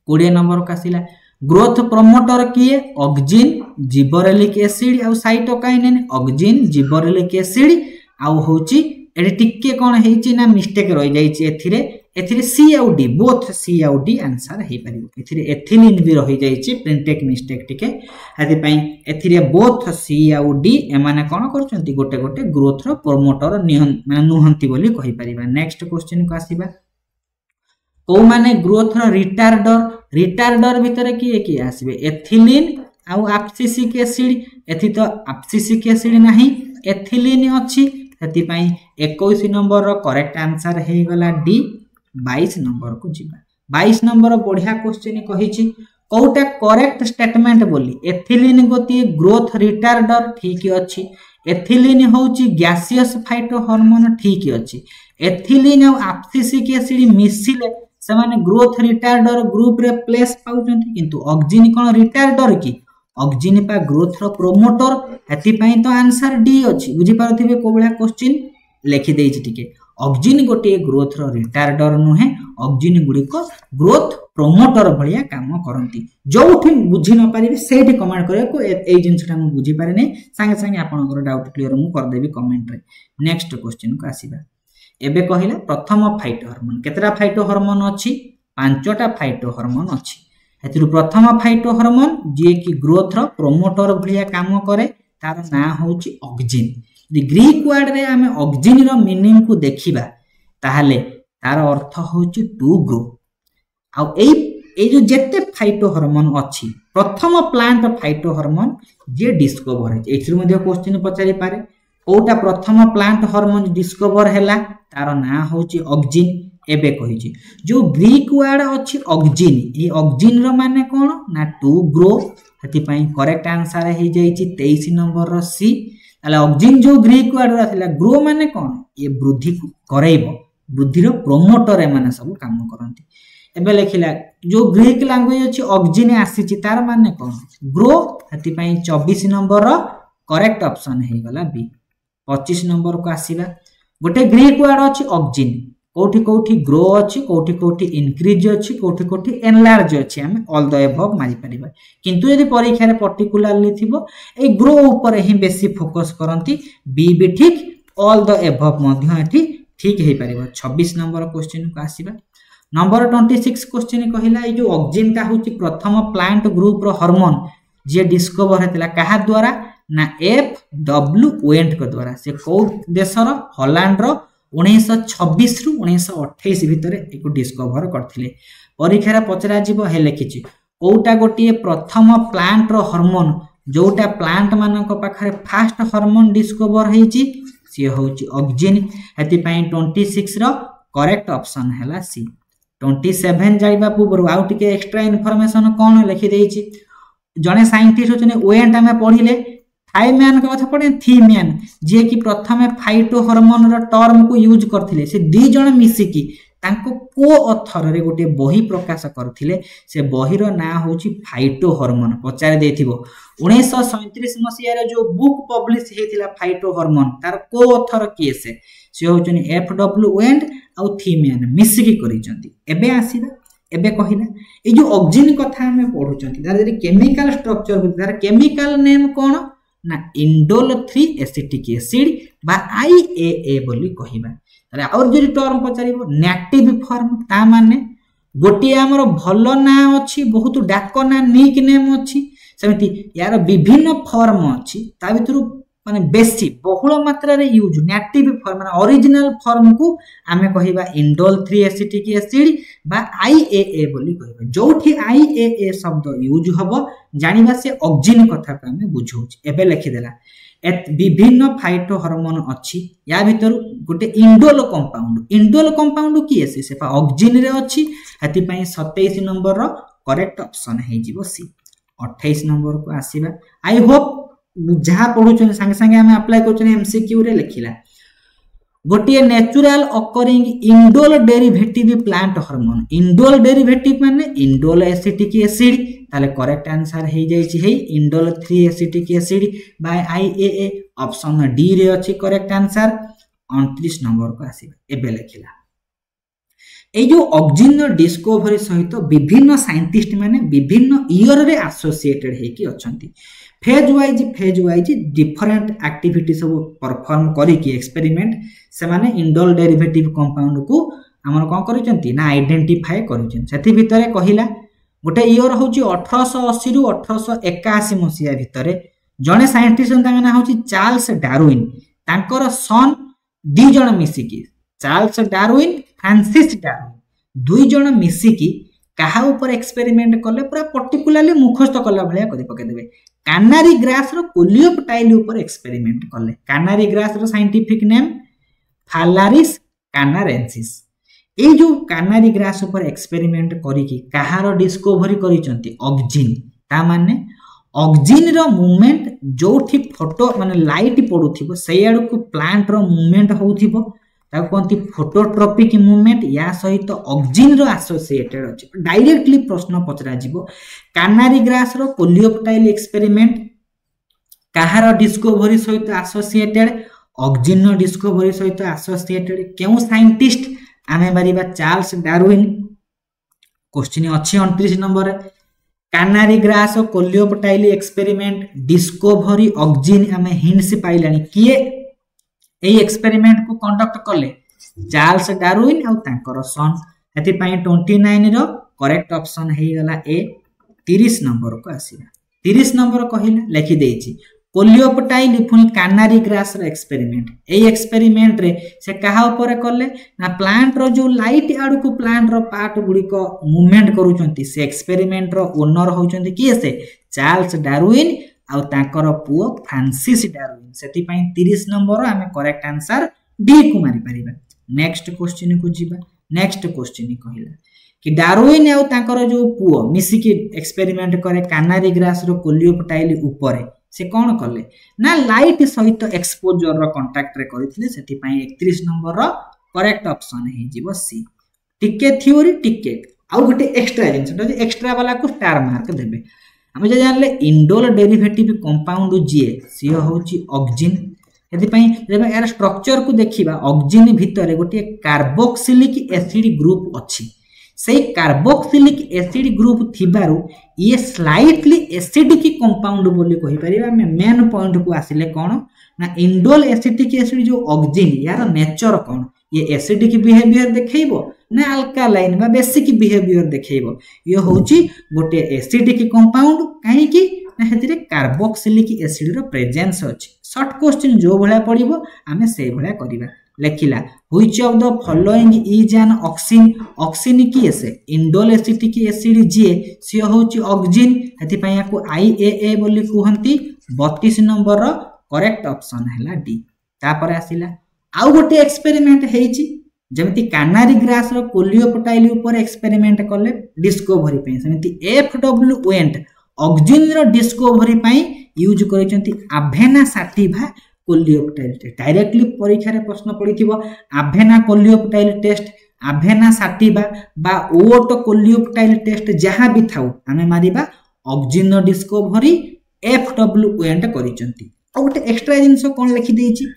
20 number कासिला ग्रोथ प्रमोटर किए ऑक्सिन जिबरेलिक एसिड और साइटोकाइनिन ऑक्सिन जिबरेलिक एसिड आउ होची एडी टिके कोन हेची ना मिस्टेक रहि जाईची एथिरे एथिरे सी आउ डी बोथ सी आउ डी आंसर हे परिबो एथिरे एथिलीन भी रही जाईची प्रिंटेक मिस्टेक टिके हाथि पई एथिरे बोथ सी आउ डी एमाने कोन करचंती गोटे गोटे ग्रोथ रो प्रोमोटर माने नुहंती बोली कहि परिबा। नेक्स्ट क्वेश्चन को आसीबा को माने ग्रोथ रो रिटार्डर भितरे की आसीबे एथिलीन आउ एब्सिसिक एसिड एथि तो एब्सिसिक एसिड नाही एथिलीन अछि हेति पई 21 नंबर रो करेक्ट आंसर हे गला डी। 22 नंबर को जीवा 22 नंबर बढ़िया क्वेश्चन कहिछि कोटा करेक्ट स्टेटमेंट बोली एथिलीन गोती ग्रोथ रिटार्डर ठीक अछि एथिलीन होउची गैसियस फाइटो हार्मोन ठीक अछि एथिलीन और एब्सिसिक एसिड मिसिले से माने ग्रोथ रिटार्डर ग्रुप रे प्लेस पाउचंती किंतु ऑक्सिन कोन रिटार्डर की ऑक्सिन पा ग्रोथ रो प्रोमोटर हेति पई तो आंसर डी अछि बुझी पारथिबे को बळा क्वेश्चन लिखि देइछि टिके ऑक्सिन गोटे ग्रोथ रो रिटार्डर नुहे ऑक्सिन गुडी को ग्रोथ प्रोमोटर भलिया काम करंती जोठी बुझी न पारिबे सेठी कमेंट करे को ए जिंसटा हम बुझी पारे नै संगे संगे आपनकर डाउट क्लियर मु कर देबी कमेंट रे। नेक्स्ट क्वेश्चन को आसीबा एबे कहिला प्रथम फाइटो हार्मोन केतरा फाइटो हार्मोन अछि पांचटा फाइटो हार्मोन अछि एथिरु प्रथम फाइटो हार्मोन जे कि ग्रोथ रो प्रोमोटर भलिया काम करे तार ना होची ऑक्सिन दि ग्रीक वर्ड रे हमें ऑक्सिन रो मीनिंग को देखिबा ताहले तार अर्थ होची टू ग्रो आ ए जो जेते फाइटो हार्मोन अछि प्रथम प्लांट फाइटो हार्मोन जे डिस्कवर है एथिरु मध्ये क्वेश्चन पचारि पारे कोटा प्रथम प्लांट हार्मोन डिस्कवर हैला तार ना होची ऑक्सिन एबे कहिछि जो ग्रीक वर्ड अछि ऑक्सिन ए ऑक्सिन रो माने कोन ना टू ग्रो हेति पई करेक्ट आंसर हे जाईछि 23 नंबर रो सी ताले ऑक्सिन जो ग्रीक वर्ड रहला ग्रो माने कोन ये वृद्धि करैबो वृद्धि रो प्रोमोटर ए माने सब काम करंती एबे लिखिला जो ग्रीक लैंग्वेज अछि ऑक्सिन आसीछि तार माने कोन ग्रो हेति पई 24 नंबर रो करेक्ट ऑप्शन हे गला बी। 25 नंबर को आसीला गोटे ग्रीक वर्ड अछि ऑक्सिन कोठी कोठी ग्रो अछि कोठी कोठी इंक्रीज अछि कोठी कोठी एनलार्ज अछि हम ऑल द अबव मारि परिबा किंतु यदि परीक्षा रे पर्टिकुलरली थिबो ए ग्रो ऊपर ही बेसी फोकस करंती बी भी ठीक ऑल द अबव मध्य एठी ठीक हे परिबा। 26 नंबर क्वेश्चन को आसीबा नंबर 26 क्वेश्चन कहिला ए जो ऑक्सिन ता होची प्रथम प्लांट ग्रुप रो हार्मोन जे डिस्कवर हेतला काहा द्वारा ना एफ डब्ल्यू वेंट को द्वारा से को देशर हॉलैंड रो 1926 रु 1928 भितरे एको डिस्कवर करथिले परीक्षा रे पचरा जीवो हे लिखिछि कोटा गोटिए प्रथम प्लांट रो हार्मोन जोटा प्लांट मानक पाखरे फास्ट हार्मोन डिस्कवर हेछि से होछि ऑक्सिन हेति पई 26 रो करेक्ट ऑप्शन हैला सी। 27 जाइबा पूर्व आउ टिके एक्स्ट्रा इन्फॉर्मेशन कोन लिखि देछि जने साइंटिस्ट होचने वेंट हमें पढिले थाइमैन का कथा पढे थीमैन जे कि प्रथमे फाइटो हार्मोन रो टर्म को यूज करथिले से दी जण मिसी की तांको को ऑथर रे गोटे बही प्रकाश करथिले से बही रो ना होची फाइटो हार्मोन पचारे देथिबो 1937 मसिया रे जो बुक पब्लिश हेतिला फाइटो हार्मोन तार को ऑथर किए से होचनी एफ डब्ल्यू वेंट आ थीमैन मिसी की करिसंती। एबे आसीबा एबे कहिला ए जो ऑक्सिन कथा हमें पढुचंती तार जे केमिकल स्ट्रक्चर तार केमिकल नेम कोन ना इंडोल 3 एसिटिक एसिड बा आईएए बोली कहिबा तारे और जे टर्म पचारिबो नेटिव फॉर्म ता माने गोटी हमर भलो ना अछि बहुत डाक ना निक नेम अछि सेमिति यार विभिन्न फॉर्म अछि ता भितरु माने बेसी बहुल मात्रा रे यूज नेटिव फॉर्म माने ओरिजिनल फॉर्म को आमे कहिबा इंडोल 3 एसिटिक एसिड बा आईएए बोली कहिबा जोठी आईएए शब्द यूज हबो जानिबा से ऑक्सिन कथा का हमें बुझौछ। एबे लिखि देला विभिन्न फाइटो हार्मोन अछि या भीतर गोटे इंडोल कंपाउंड की एसे से ऑक्सिन रे अछि हति पई 27 नंबर रो करेक्ट ऑप्शन हे जिवो सी। 28 नंबर को आसीबा आई होप जहा पढुछन संगे संगे हम अप्लाई करछन एमसीक्यू रे लिखिला गोटे natural occurring indole derivative plant hormone indole derivative माने इंडोल एसिटिक एसिड ताले करेक्ट आंसर हे जाई छी हे indole 3 acetic acid by IAA option D रे अछि करेक्ट आंसर। 29 नंबर को आसीबा एबे लिखिला ए जो ऑक्सिन डिस्कवरी सहित विभिन्न साइंटिस्ट माने विभिन्न ईयर रे एसोसिएटेड हे कि अछंती फेज वाइज डिफरेंट एक्टिविटी सब परफॉर्म करी कि एक्सपेरिमेंट से माने इंडोल डेरिवेटिव कंपाउंड को आमर कौन कर आइडेंटिफाए कर भितर कहला गोटे इयर हूँ 1880 रु 1881 मसीहा भितर जड़े साइंटिस्ट ना हूँ चार्ल्स डार्विन तांकर सन 2 जण मिसिकी चार्ल्स डार्विन फ्रांसिस डार्विन 2 जण मिसिकी कहा ऊपर एक्सपेरिमेंट कले पूरा पर्टिकुलरली मुखस्त कला भलिया कर पकेदेबे कानारी ग्रास रो कोलियोप्टाइल ऊपर एक्सपेरिमेंट कले कानारी ग्रास रो साइंटिफिक नेम फालारिस कानारेंसिस ए जो कानारी ग्रास ऊपर एक्सपेरिमेंट करिकी कहार डिस्कवरी करिसंती ऑक्सिन ता माने ऑक्सिन रो मूवमेंट जोठी फोटो माने लाइट पडुथिबो सेई आडू को प्लांट रो मूवमेंट होउथिबो ताको कोनती फोटोट्रोपिक मूवमेंट या सहित ऑक्सिन रो एसोसिएटेड अछि डायरेक्टली प्रश्न पचरा जिवो कानारी ग्रास रो कोलियोप्टाइल एक्सपेरिमेंट कहार डिस्कवरी सहित एसोसिएटेड ऑक्सिन रो डिस्कवरी सहित एसोसिएटेड केउ साइंटिस्ट आमे मारिबा चार्ल्स डार्विन क्वेश्चन अछि 29 नंबर कानारी ग्रास और कोलियोप्टाइल एक्सपेरिमेंट डिस्कवरी ऑक्सिन आमे हिंट्स पाइलानी किए ए एक्सपेरिमेंट को कंडक्ट कले चार्ल्स डार्विन और तांकर सन एति पई 29 रो करेक्ट ऑप्शन हे गला ए 30 नंबर को आसीबा 30 नंबर कहिला लिखि देछि कोलियोप्टाइल पुनी कानारी ग्रास रो एक्सपेरिमेंट ए एक्सपेरिमेंट रे से कहा ऊपर कले ना प्लांट रो जो लाइट आडू को प्लांट रो पार्ट गुडी को मूवमेंट करूचंती से एक्सपेरिमेंट रो ओनर होचंती किए से चार्ल्स डार्विन आ तांकर पुओ फ्रांसिस डार्विन सेति पई 30 नंबर आमे करेक्ट आंसर डी को मारि परिबा नेक्स्ट क्वेश्चन को जिबा नेक्स्ट क्वेश्चन कहिला कि डार्विन आ तांकर जो पुओ मिसिकी एक्सपेरिमेंट करे कानारी ग्रास रो कोलियोप्टाइल ऊपर से कौन कले ना लाइट सहित एक्सपोजर रो कांटेक्ट रे करिथिले सेति पई 31 नंबर रो करेक्ट ऑप्शन हे जिवो सी टिके थ्योरी टिके आ गोटे एक्स्ट्रा जिंस एक्स्ट्रा वाला को स्टार मार्क देबे हम जे जानले इंडोल डेरिवेटिव कंपाउंड जे सी होची ऑक्सिन यदि पई जेबे यार स्ट्रक्चर को देखिबा ऑक्सिन भितर गोटे कार्बोक्सिलिक एसिड ग्रुप अछि से कार्बोक्सिलिक एसिड ग्रुप थिबारु ये स्लाइटली एसिडिक कंपाउंड बोली कहि परिबा हम मेन पॉइंट को आसिले कोन ना इंडोल एसिटिक एसिड जो ऑक्सिन यार नेचर कोन ये एसिडिक बिहेवियर देखैबो ना अल्कालाइन बा बेसिक बिहेवियर देखैबो ये होची गोटे एसिडिक कंपाउंड काहे कि ना हेतिरे कार्बोक्सिलिक एसिड रो प्रेजेंस अछि शॉर्ट क्वेश्चन जो भला पडिबो हमें से भला करिबा लेखिला which of the following is an auxin auxin की एसे इंडोल एसिटिक एसिड जे से होची ऑक्सिन हेति पय को आईएए बोली कहंती 32 नंबर रो करेक्ट ऑप्शन हैला डी तापर आसिला आउ गोटे एक्सपेरिमेंट हेची जेमति कानारी ग्रास रो कोलियोप्टाइल ऊपर एक्सपेरिमेंट करले डिस्कवरी पय सेमति एफडब्ल्यू वेंट ऑक्सिन रो डिस्कवरी पय यूज करिसंती आभेना साटिभा कोलियोप्टाइल टेस्ट डायरेक्टली परीक्षा रे प्रश्न पडिथिबो आभेना कोलियोप्टाइल टेस्ट आभेना साटिबा बा ओट कोलियोप्टाइल टेस्ट जहां भी थाउ हमें मारिबा ऑक्सिन डिस्कवरी एफडब्ल्यू वेंट करिसंती आ गोटे एक्स्ट्रा जिंस कोन लिखि देछि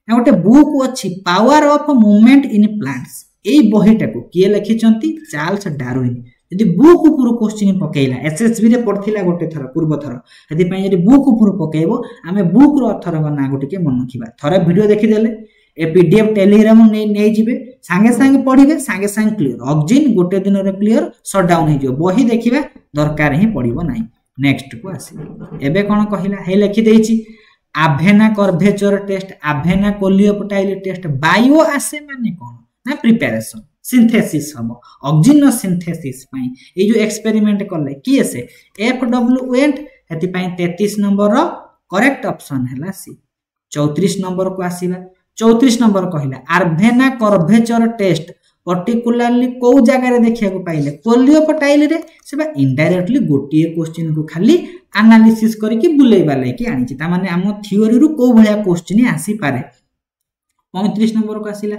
आ गोटे बुक अछि power of movement in plants एई बहिटा को किए लिखिसंती चार्ल्स डार्विन यदि बुक ऊपर क्वेश्चन पकेइला एसएसबी रे पढ़थिला गोटे थर पूर्व थर यदि पय यदि बुक ऊपर पकेइबो हमें बुक रो अर्थर ना गोटे के मन रखिबा थरे वीडियो देखि देले ए पीडीएफ टेलीग्राम नै जिबे संगे संगे पढिबे संगे संगे क्लियर ऑक्सिन गोटे दिन रे क्लियर शट डाउन हे जो बही देखिबा दरकार ही पडिबो नै नेक्स्ट को आसी एबे कोन कहिला हे लिखि देछि Avena curvature test Avena coleoptile test bioassay माने कोन ना प्रिपरेशन सिंथेसिस हम ऑक्सिन सिंथेसिस पई ए जो एक्सपेरिमेंट करले की एसे एफडब्ल्यू वेंट हेति पई 33 नंबर रो करेक्ट ऑप्शन हैला सी 34 नंबर को आसीबा 34 नंबर कहिला आर्भेना कर्वेचर टेस्ट पर्टिकुलरली को जगह रे देखिया को पाइले कोलियोप्टाइल रे सेबा इनडायरेक्टली गोटिए क्वेश्चन को खाली एनालिसिस करके बुलेइबा लेके आनिछि ता माने हम थ्योरी रु को भलिया क्वेश्चन आसी पारे 35 नंबर को आसीला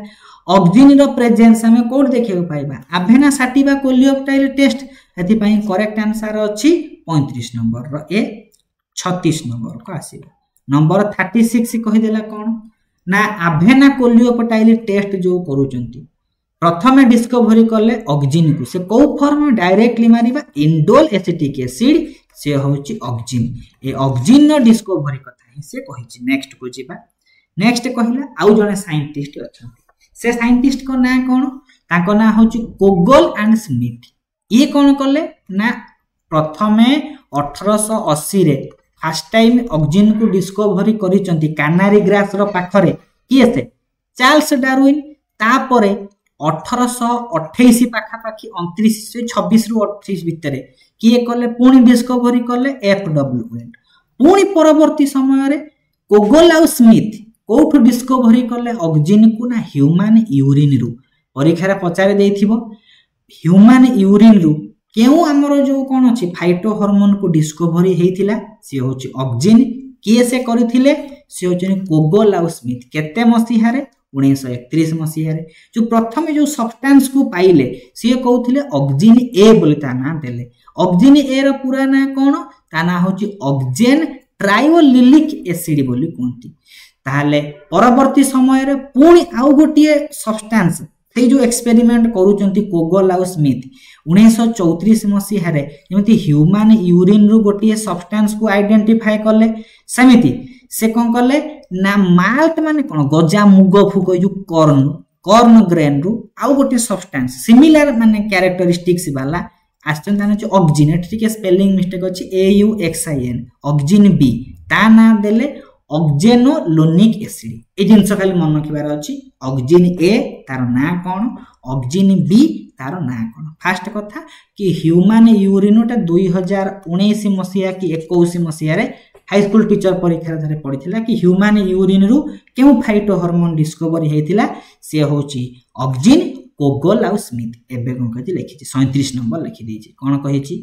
ऑक्सिन रो प्रेजेंस हमें कोड देखियो पाइबा आभेना साटिबा कोलियोप्टाइल टेस्ट हेति पई करेक्ट आंसर अछि 35 नंबर रो ए 36 नंबर को आसीबा नंबर 36 कहि देला कोन ना आभेना कोलियोप्टाइल टेस्ट जो करूचंती प्रथमे डिस्कवरी करले ऑक्सिन को से को फॉर्म डायरेक्टली मारिबा इंडोल एसिटिक एसिड से होची ऑक्सिन ए ऑक्सिन नो डिस्कवरी कथा ही से कहिछि नेक्स्ट को जिबा नेक्स्ट कहिला आउ जने साइंटिस्ट अछंती से साइंटिस्ट को ना कोन ताको ना होची कोगल एंड स्मिथ। ये कौन कले ना प्रथमे 1880 रे फर्स्ट टाइम ऑक्सीजन को डिस्कवरी करिसंती कैनारी ग्रास रो पाखरे किए से चार्ल्स डार्विन। तापरे 1828 पाखापाखि 29 से 26 रु 28 भितर किए कले पुणी डिस्कवरी कले एफडब्ल्यू वेल्ट। पुणी परवर्ती समय रे कोगल आ स्मिथ कोठु डिस्कवरी कले ऑक्सीजन को ना ह्यूमन यूरिन रु परीक्षा रे पचारे देथिबो ह्यूमन यूरिन रु केउ हमरो जो कोन अछि फाइटो हार्मोन को डिस्कवरी हेतिला से होछि ऑक्सीजन किए से करिथिले से होछि कोगल आ स्मिथ केते मसीहा रे 1931 मसीहा रे जो प्रथम जो सब्सटेंस को पाइले से कहउथिले ऑक्सीजन ए बोली ता ना देले। ऑक्सीजन ए रो पूरा ना कोन ता ना होछि ऑक्सीजन ट्रायोलिलिक एसिड बोली कोंती। ताहले परवर्ती समय रे पुणी आउ गोटिए सब्सटेंस से जो एक्सपेरिमेंट करूचंती कोगल आ स्मिथ 1934 मसीहा रे जेमति ह्यूमन यूरिन रु गोटिए सब्सटेंस को आइडेंटिफाई करले सेमिति से कोन करले ना माल्ट माने कोन गजा मुग फुक जो कॉर्न ग्रेन रु आउ गोटे सब्सटेंस सिमिलर माने कैरेक्टरिस्टिक्स वाला आछन ताने जो ऑक्सीजन ठीक स्पेलिंग मिस्टेक अछि AUXIN ऑक्सीजन बी ता ना देले ऑक्जेनोलोनिक एसिड। ए जिंस खाली मन रखिबार अछि ऑक्सीजन ए तार ना कोन ऑक्सीजन बी तार ना कोन। फास्ट कथा कि ह्यूमन यूरिनोटा 2019 मसीहा कि 21 मसीहा रे हाई स्कूल टीचर परीक्षा रे पढिथिला कि ह्यूमन यूरिन रु केउ फाइटो हार्मोन डिस्कवरी हेतिला से होची ऑक्सीजन कोगल आ स्मिथ। एबे कोन कहि लिखिछि 37 नंबर लिखि देछि कोन कहिछि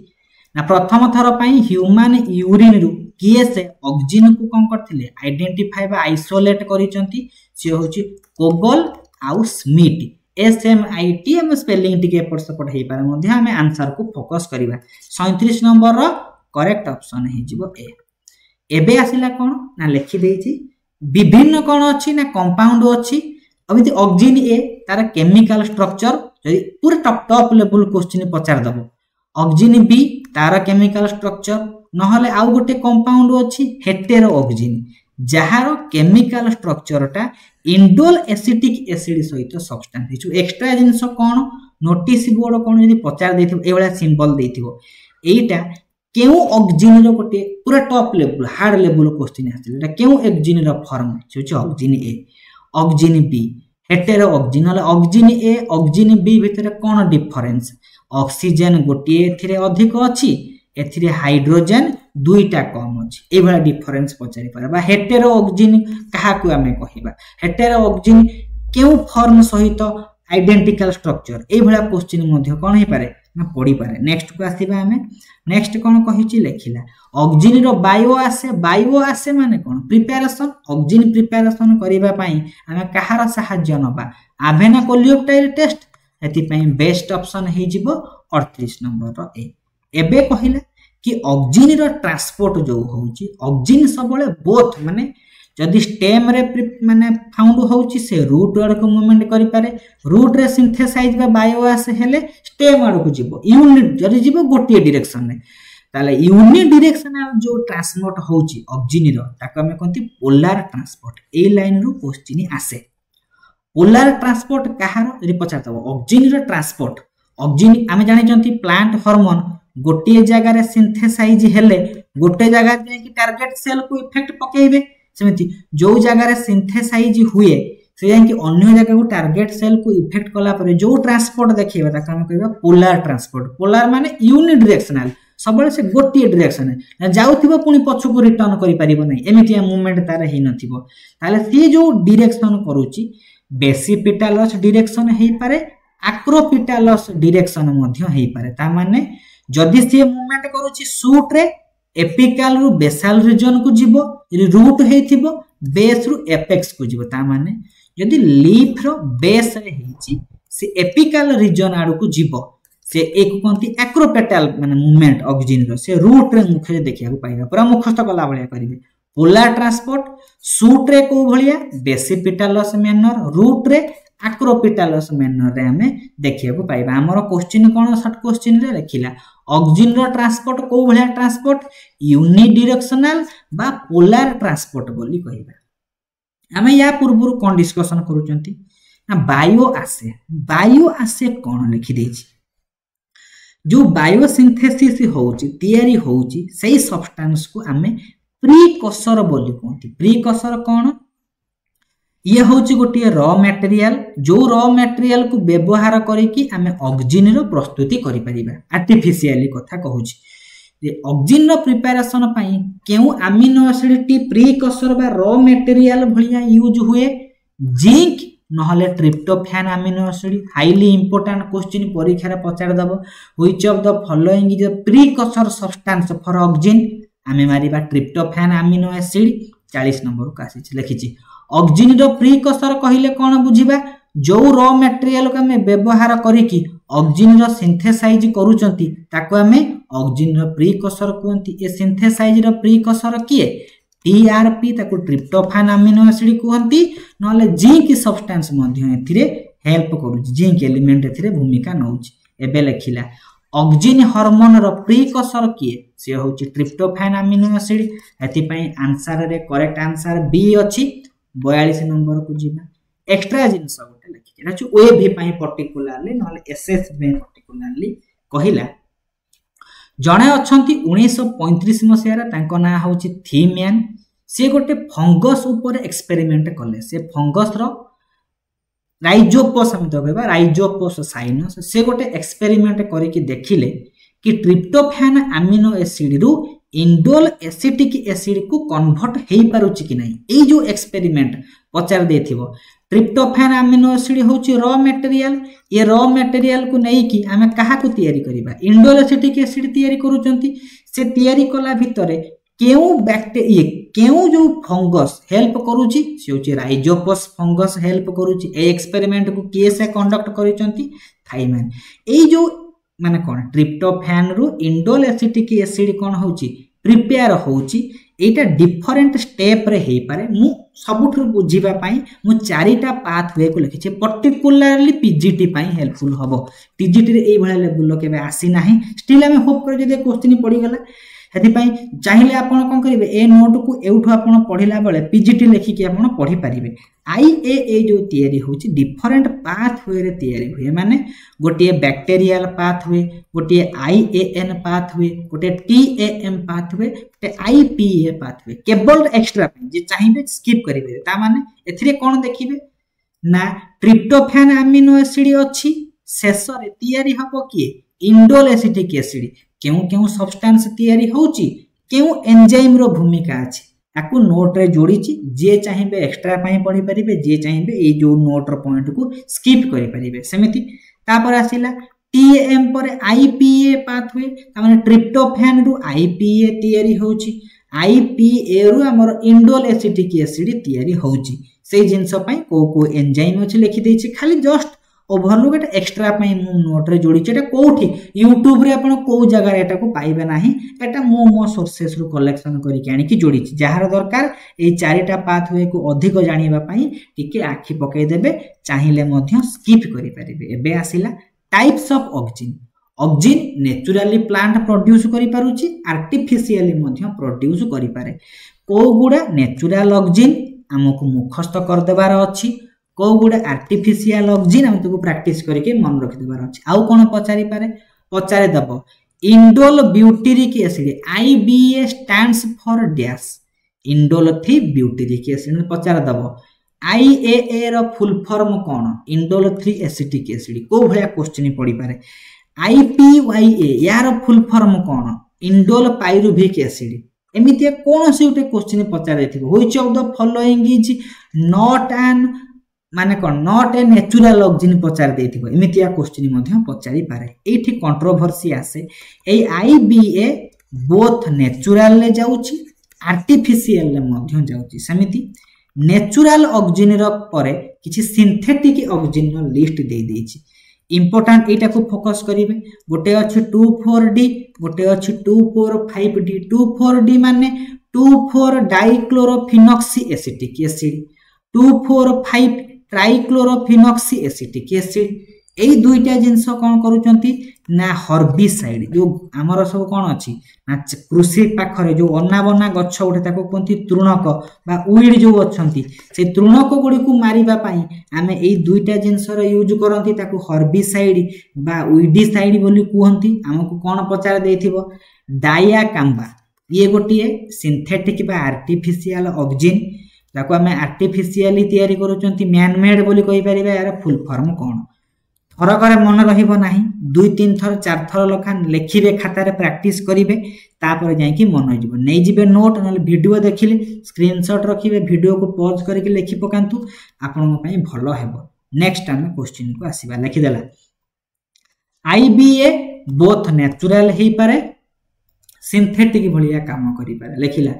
ना प्रथम थर पई ह्यूमन यूरिन रु किए से ऑक्सीजन को कोन करथिले आइडेंटिफाई बा आइसोलेट करिसंती से होची कोगल आ स्मिथ। SMIT स्पेलिंग टिके एपट सपट हे पारे मध्ये हमें आंसर को फोकस करिबा 37 नंबर रो करेक्ट ऑप्शन हे जिवो ए। एबे आसिला कोन ना लिखि देछि विभिन्न कोन अछि ना कंपाउंड अछि अबिति ऑक्सीजन ए तार केमिकल स्ट्रक्चर जदि पूरा टॉप लेवल क्वेश्चन पचार दबो ऑक्सीजन बी तार केमिकल स्ट्रक्चर नहले आउ गोटे कंपाउंड अछि हेटेरो ऑक्सीजन जहार केमिकल स्ट्रक्चरटा इंडोल एसिटिक एसिड सहित सब्सटेंस छु एक्स्ट्रा जिंस कोन नोटिस बोर्ड कोन जदि पचार देथिबो एवला सिंबल देथिबो एटा केउ ऑक्सीजन रो गोटे पूरा top level hard level question आछिल एटा केउ ऑक्सीजन रो फॉर्म छु auxin A auxin B hetero auxin auxin A auxin B भितर कोन डिफरेंस ऑक्सीजन गोटे एथिरे अधिक अछि एथिरे हाइड्रोजन दुईटा कम अछि एभला डिफरेंस पचारि परबा। हेटेरो ऑक्सीजन कहा को हमें कहिबा हेटेरो ऑक्सीजन केउ फॉर्म सहित आइडेंटिकल स्ट्रक्चर एभला क्वेश्चन मध्ये कोन हे पारे ना पड़ी पारे। नेक्स्ट को आसीबा हमें नेक्स्ट कोन कहिछि लेखिला ऑक्सीजन रो बायो आसे माने कोन प्रिपरेशन ऑक्सीजन प्रिपरेशन करिबा पई हमें कहार सहाय्य नबा आभेना कोलियोप्टाइल टेस्ट एति पई बेस्ट ऑप्शन हे जिवो 38 नंबर रो ए। एबे कहिला कि ऑक्सीजन रो ट्रांसपोर्ट जो होउची ऑक्सीजन सबले बोथ माने जदि स्टेम रे माने फाउंड होउची से रूट वर्ड को मूवमेंट करि पारे रूट रे सिंथेसाइज बा बायोमास हेले स्टेम वर्ड को जिवो यूनिट जदि जिवो गोटे डायरेक्शन रे ताले यूनिट डायरेक्शनल जो ट्रांसपोर्ट होउची ऑक्सीजन रो ताको हम कोंती पोलर ट्रांसपोर्ट ए लाइन रो क्वेश्चन आसे। पोलर ट्रांसपोर्ट कहार जदि पचारतबो ऑक्सीजन रो ट्रांसपोर्ट ऑक्सीजन आमे जानि जंती प्लांट हार्मोन गोटे जगह रे सिंथेसाइज हेले गोटे जगह जे कि टारगेट सेल को इफेक्ट पकेइबे सेमिति जो जगह रे सिंथेसाइज हुए से जान कि अन्य जगह को टारगेट सेल को इफेक्ट कला पर जो ट्रांसपोर्ट देखैबा ताका हम कहबा पोलर ट्रांसपोर्ट। पोलर माने यूनि डायरेक्शनल सबले से गोटे डायरेक्शन है जाउथिबो पुनी पछु को रिटर्न करि परिबो नै एमितिया मूवमेंट तार हे नथिबो ताले से जो डायरेक्शन करूची बेसिपिटालस डायरेक्शन हे पारे आक्रोपिटालस डायरेक्शन मध्य हे पारे ता माने जदि से मूवमेंट करूची शूट रे एपिकल रु बेसाल रीजन को जीवो यदि रूट हेथिबो बेस रु एपेक्स को जीवो ता माने यदि लीफ रो बेस रे हेची से एपिकल रीजन आडू को जीवो से एक कोंती एक्रोपेटल माने मूवमेंट ऑक्सीजन रो से रूट रे मुख देखिया को पाइबा पूरा मुखस्थ कला भलिया करिवे। पोलर ट्रांसपोर्ट शूट रे को भलिया बेसिपिटालस मैनर रूट रे आक्रोपिटालस मैनर रे हमें देखिया को पाइबा। हमरो क्वेश्चन कोन शॉर्ट क्वेश्चन रे लिखिला ऑक्सीजन रो ट्रांसपोर्ट को भलिया ट्रांसपोर्ट यूनि डायरेक्शनल बा पोलर ट्रांसपोर्ट बोली कहिबा। हमें या पूर्व कोन डिस्कशन करूचंती ना बायो आसे कौन लिखिदे जो बायोसिंथेसिस होउची तैयारी होउची सही सब्सटेंस को आमे प्रीकसर बोली कहती। प्रीकसर कौन ये होची गोटे रॉ मटेरियल जो रॉ मटेरियल को व्यवहार करिकी आमे ऑक्सीजन रो प्रस्तुति करि परिबा। आर्टिफिशियली कथा कहूची जे ऑक्सीजन रो प्रिपरेशन पई केउ अमीनो एसिड टी प्रीकसर बा रॉ मटेरियल भलिया यूज हुए जिंक नहले tryptophan amino acid. Highly important question परीक्षा रे पचार दबो which of the following is precursor substance for auxin आमे मारिबा ट्रिप्टोफैन अमीनो एसिड 40 नंबर का आसी लिखिची। ऑक्सीजन रो प्रीकसर कहिले कोन बुझिबा जो रॉ मटेरियल को हमें व्यवहार करिकी ऑक्सीजन रो सिंथेसाइज करूचंती ताको हमें ऑक्सीजन रो प्रीकसर कहंती। ए सिंथेसाइज रो प्रीकसर किए टीआरपी ताको ट्रिप्टोफैन अमीनो एसिड कहंती नले जिंक सब्सटेंस मध्य एथिरे हेल्प करूची जिंक एलिमेंट एथिरे भूमिका नउची। एबे लेखिला ऑक्सीजन हार्मोन रो प्रीकसर किए से होची ट्रिप्टोफैन अमीनो एसिड। एति पई आंसर रे करेक्ट आंसर बी अछि 42 नंबर को जीवा। एक्स्ट्रा जिंस गोटे लिखि एटा छु ओएवी पई पर्टिकुलरली नले एसएस में पर्टिकुलरली कहिला जणे अछंती 1935 मसिया तांको ना होची थीमियन। से गोटे फंगस ऊपर एक्सपेरिमेंट कले। से फंगस रो राइजोपस हम तो कहबा राइजोपस साइनस से गोटे एक्सपेरिमेंट करिकि देखिले कि ट्रिप्टोफैन अमीनो एसिड रु इंडोल एसिटिक एसिड को कन्वर्ट हेई पारुची कि नाही। ए जो एक्सपेरिमेंट पचार देथिबो ट्रिप्टोफैन अमीनो एसिड होची रॉ मटेरियल। ये रॉ मटेरियल को नै कि हमें कहा को तैयारी करिबा इंडोल एसिटिक एसिड तैयारी करूचंती। से तैयारी कला भितरे केउ बैक्टीरिया केउ जो फंगस हेल्प करूची से होची राइजोपस फंगस हेल्प करूची। ए एक्सपेरिमेंट को किए से कंडक्ट करिचंती थाइमैन। ए जो माने कोन ट्रिप्टोफैन रु इंडोल एसिटिक एसिड कोन होची प्रिपेयर होची। एटा डिफरेंट स्टेप रे हेई पारे। मु सबुठु बुझिबा पई मु चारिटा पाथवे को लिखिछि पर्टिकुलरली पीजीटी पई हेल्पफुल हबो। टीजीटी रे एई भले लेवल केबे आसी नाही स्टिल हम होप कर जदि क्वेश्चन पड़ी गला हेति पई चाहिले आपण कोन करिवे ए नोट को एउठो आपण पढिला बेले पीजीटी लेखिकि आपण पढि पारिबे। आईएए जो तैयारी होची डिफरेंट पाथवे रे तैयारी हुए माने गोटे बैक्टीरियल पाथवे गोटे आईएएन पाथवे गोटे टीएएम पाथवे गोटे आईपीए पाथवे। केवल एक्स्ट्रा जे चाहिबे स्किप करिवे ता माने एथिरे कोन देखिबे ना ट्रिप्टोफैन अमीनो एसिड अछि शेष रे तैयारी हबो कि इंडोल एसिटिक एसिड। केउ केउ सब्सटेंस तैयारी होची केउ एंजाइम रो भूमिका अछि ताकू नोट रे जोड़ीची। जे चाहिबे एक्स्ट्रा पई पढि परिबे जे चाहिबे ए जो नोट रो पॉइंट को स्किप करि परिबे। सेमिति तापर आसिला टीएम पर आईपीए पाथवे ता माने ट्रिप्टोफैन रु आईपीए तैयारी होची आईपीए रु हमर इंडोल एसिटिक एसिड तैयारी होची। से जिंस पई को एंजाइम अछि लिखि देछि खाली जस्ट ओवरलुक एटा एक्स्ट्रा पई मु नोट रे जोड़ी एटा कोठी YouTube रे आपण को जगह रे एटा को पाइबे नाही। एटा मो सोर्सेस रु कलेक्शन करि के आनी कि जोड़ी जहार दरकार ए चारिटा पाथवे को अधिक जानिबा पई टिके आखि पकई देबे चाहिले मध्य स्किप करि परिबे। एबे आसिला types of auxin. Auxin naturally plant produce करि पारुची आर्टिफिशियली मध्य प्रोड्यूस करि पारे। को गुडा नेचुरल ऑक्सीजन हमकु मुखस्त कर देबार अछि को गुडा आर्टिफिशियल ऑक्सीजन हम तुको प्रैक्टिस करके मन रख देबार अछि। आउ कोन पचारि पारे पचारे दबो indole butyric acid IBA stands for dash indole 3 butyric acid पचार दबो आईएए रो फुल फॉर्म कोन इंडोल 3 एसिटिक एसिड को भलिया क्वेश्चन पड़ी पारे। आईपीवाईए यार फुल फॉर्म कोन इंडोल पाइरुविक एसिड। एमितिया कोन से उटे क्वेश्चन पचार देथिबो which of the following is not an माने कोन नॉट ए नेचुरल ऑक्सीजन पचार देथिबो एमितिया क्वेश्चन मध्य पचारि पारे। एठी कंट्रोवर्सी आसे ए आईबीए बोथ नेचुरल ले जाउची आर्टिफिशियल ले मध्य जाउची। समिति नेचुरल ऑक्सीजन रो परे किछि सिंथेटिक ऑक्सीजन रो लिस्ट दे देछि। इंपोर्टेंट एटा को फोकस करिवे गोटे अछि 24D गोटे अछि 245D 24D माने 24 dichlorophenoxy acetic acid 245 trichlorophenoxy acetic acid एई दुईटा जिनस कौन करूचंती ना हर्बिसाइड जो आमर सब कौन अच्छी ना कृषि पाखरे जो अनाबना गछ उठे ताको कहती तृणक बा उइड जो अच्छी से तृणक गुड़ी को मारिबा पाई आमे एई दुईटा जिनसर यूज करती ताको हर्बिसाइड बा उइडिसाइड बोली कहती आमको कौन पचार देथिबो डायाकाम्बा ये गोटे सिंथेटिक बा आर्टिफिशियल ऑक्सीजन ताको आमे आर्टिफिशियली तयारी करूचंती मैन मेड बोली कहि परिबा यार फुल फॉर्म कौन थरक मन रहा 2-3 थर 4 थर लखा लिखे खातार प्रैक्टिस करेंगे तापर जाकि मन नहीं जी नोट ना वीडियो देखिले स्क्रीनशॉट रखिए वीडियो को पॉज करके लिखि पकांतु आपण भल हेबो। नेक्स्ट आम क्वेश्चन को आसीबा लिखिदेला आईबीए बोथ नेचुरल हे पारे सिंथेटिक भलिया काम करि पारे लिखिला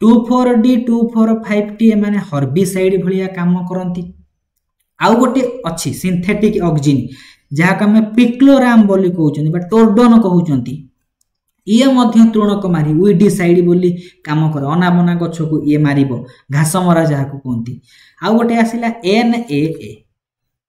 2,4-D 2,4,5T माने हर्बिसाइड भलिया काम करंती आउ गोटे अच्छी सिंथेटिक ऑक्सीजन जहाँ आम पिक्लोराम बोली कहते बा टोर्डोन कहते ये मध्य तृणक मारी उइडिसाइड बोली काम करे अनाबना गछ को ये मारिबो घास मरा जहाँ को कहती आउ गोटे आसिला NaA